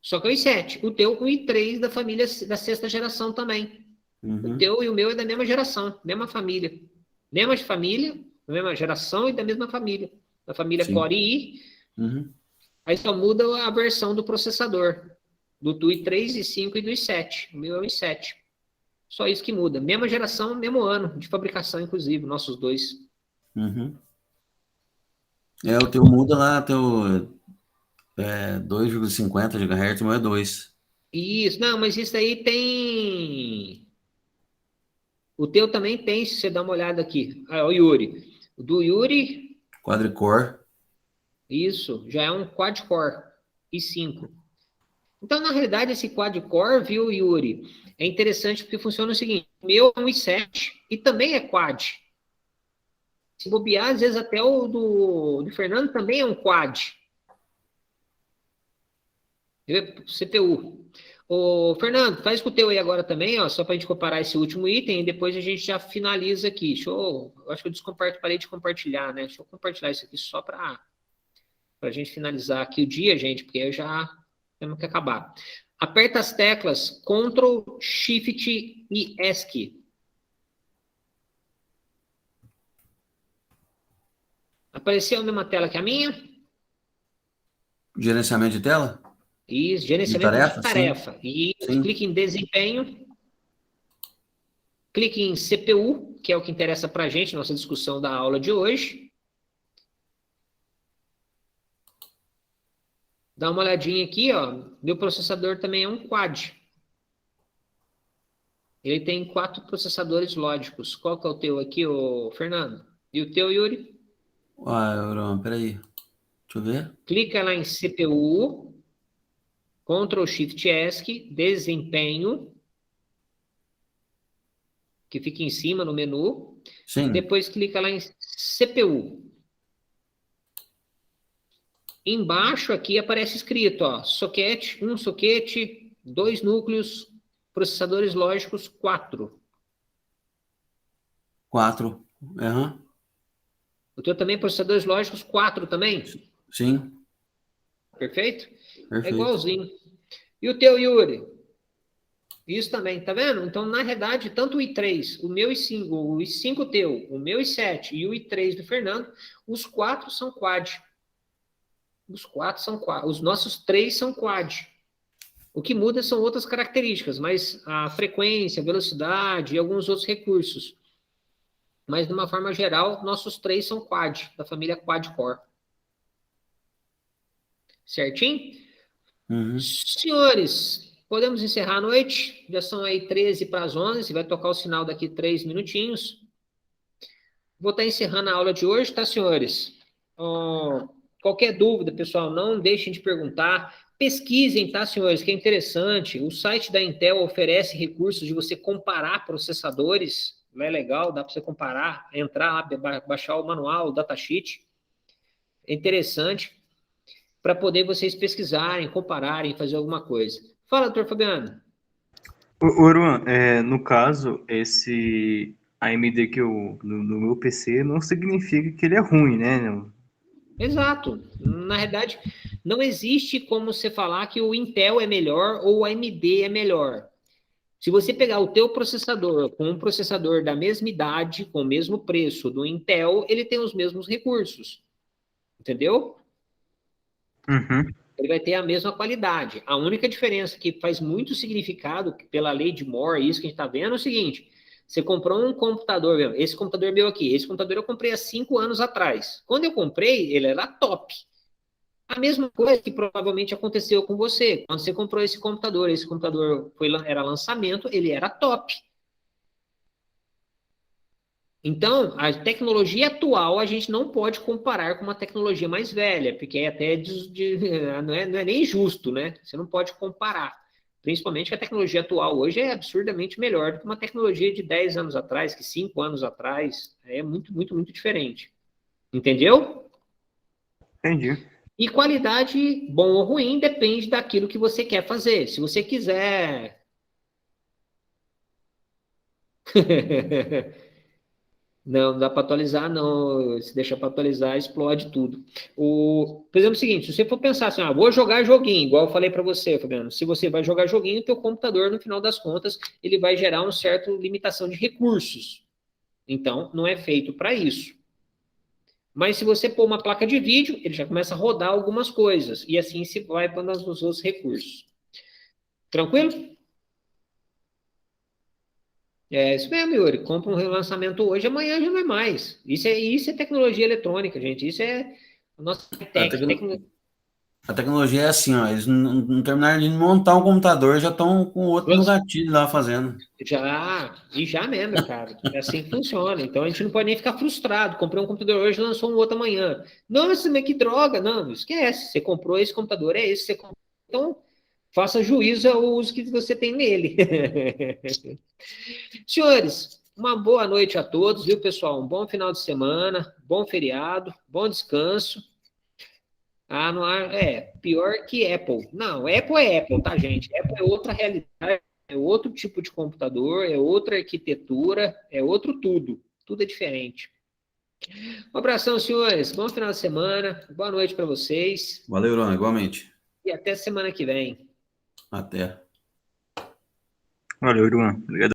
Só que é o i7. O teu, um i3 da família da sexta geração também. Uhum. O teu e o meu é da mesma geração, mesma família. Mesma família, mesma geração e da mesma família. Da família Sim. Core i. Uhum. Aí só muda a versão do processador. Do i3, i5 e do i7. O meu é o i7. Só isso que muda. Mesma geração, mesmo ano de fabricação, inclusive, nossos dois. Uhum. O teu muda lá, teu 2,50 GHz, não é 2. Isso, não, mas isso aí tem... O teu também tem, se você dá uma olhada aqui. O Yuri. O do Yuri... Quadricore. Isso, já é um quad-core i5. Então, na realidade, esse quad-core, viu, Yuri, é interessante porque funciona o seguinte, o meu é um i7 e também é quad. Se bobear, às vezes até o do Fernando também é um quad. CPU. Ô, Fernando, faz com o teu aí agora também, ó, só para a gente comparar esse último item e depois a gente já finaliza aqui. Eu acho que eu parei de compartilhar, né? Deixa eu compartilhar isso aqui só para a gente finalizar aqui o dia, gente, porque eu já temos que acabar. Aperta as teclas Ctrl, Shift e ESC. Apareceu a mesma tela que a minha? Gerenciamento de tela? Isso, gerenciamento de tarefa. E clique em desempenho. Clique em CPU, que é o que interessa para a gente, nossa discussão da aula de hoje. Dá uma olhadinha aqui, ó. Meu processador também é um quad. Ele tem 4 processadores lógicos. Qual que é o teu aqui, ô Fernando? E o teu, Yuri? Peraí. Deixa eu ver. Clica lá em CPU, Ctrl Shift ESC, desempenho, que fica em cima no menu. Sim. Depois clica lá em CPU. Embaixo aqui aparece escrito, ó, soquete, 1 soquete, 2 núcleos, processadores lógicos, 4. 4. Uhum. O teu também, processadores lógicos, 4 também? Sim. Perfeito? Perfeito. É igualzinho. E o teu, Yuri? Isso também, tá vendo? Então, na realidade, tanto o i3, o meu i5, o i5 teu, o meu i7 e o i3 do Fernando, os 4 são quad. Os 4 são quad. Os nossos 3 são quad. O que muda são outras características, mas a frequência, a velocidade e alguns outros recursos. Mas, de uma forma geral, nossos 3 são quad, da família quad-core. Certinho? Uhum. Senhores, podemos encerrar a noite? Já são aí 13 para as 11, vai tocar o sinal daqui 3 minutinhos. Vou estar encerrando a aula de hoje, tá, senhores? Qualquer dúvida, pessoal, não deixem de perguntar. Pesquisem, tá, senhores, que é interessante. O site da Intel oferece recursos de você comparar processadores, Lá é legal, dá para você comparar, entrar lá, baixar o manual, o datasheet. É interessante para poder vocês pesquisarem, compararem, fazer alguma coisa. Fala, doutor Fabiano. Oruan, no caso, esse AMD que eu no meu PC não significa que ele é ruim, né? Exato. Na verdade, não existe como você falar que o Intel é melhor ou o AMD é melhor. Se você pegar o teu processador com um processador da mesma idade, com o mesmo preço do Intel, ele tem os mesmos recursos. Entendeu? Uhum. Ele vai ter a mesma qualidade. A única diferença que faz muito significado pela lei de Moore, isso que a gente está vendo, é o seguinte: você comprou um computador, esse computador meu aqui, esse computador eu comprei há 5 anos atrás. Quando eu comprei, ele era top. A mesma coisa que provavelmente aconteceu com você. Quando você comprou esse computador era lançamento, ele era top. Então, a tecnologia atual a gente não pode comparar com uma tecnologia mais velha, porque é até não é nem justo, né? Você não pode comparar. Principalmente que a tecnologia atual hoje é absurdamente melhor do que uma tecnologia de 10 anos atrás, que 5 anos atrás. É muito, muito, muito diferente. Entendeu? Entendi. E qualidade, bom ou ruim, depende daquilo que você quer fazer. Se você quiser. Não dá para atualizar, não. Se deixar para atualizar, explode tudo. Por exemplo, o seguinte: se você for pensar assim, vou jogar joguinho, igual eu falei para você, Fabiano, se você vai jogar joguinho, o teu computador, no final das contas, ele vai gerar uma certa limitação de recursos. Então, não é feito para isso. Mas se você pôr uma placa de vídeo, ele já começa a rodar algumas coisas. E assim se vai para os outros recursos. Tranquilo? É isso mesmo, Yuri. Compra um relançamento hoje, amanhã já não é mais. Isso é tecnologia eletrônica, gente. Isso é a nossa A, tech. a tecnologia é assim, ó, eles não terminaram de montar um computador, já estão com o outro no gatilho lá fazendo. Já mesmo, cara. É assim que funciona. Então a gente não pode nem ficar frustrado. Comprei um computador hoje, lançou um outro amanhã. Nossa, mas que droga. Não, esquece. Você comprou esse computador, é esse que você comprou. Então, faça juízo ao uso que você tem nele. Senhores, uma boa noite a todos, viu, pessoal? Um bom final de semana, bom feriado, bom descanso. Não pior que Apple. Não, Apple é Apple, tá, gente? Apple é outra realidade, é outro tipo de computador, é outra arquitetura, é outro tudo. Tudo é diferente. Um abração, senhores. Bom final de semana. Boa noite para vocês. Valeu, Bruno, igualmente. E até semana que vem. Até. Valeu, Iruan. Obrigado.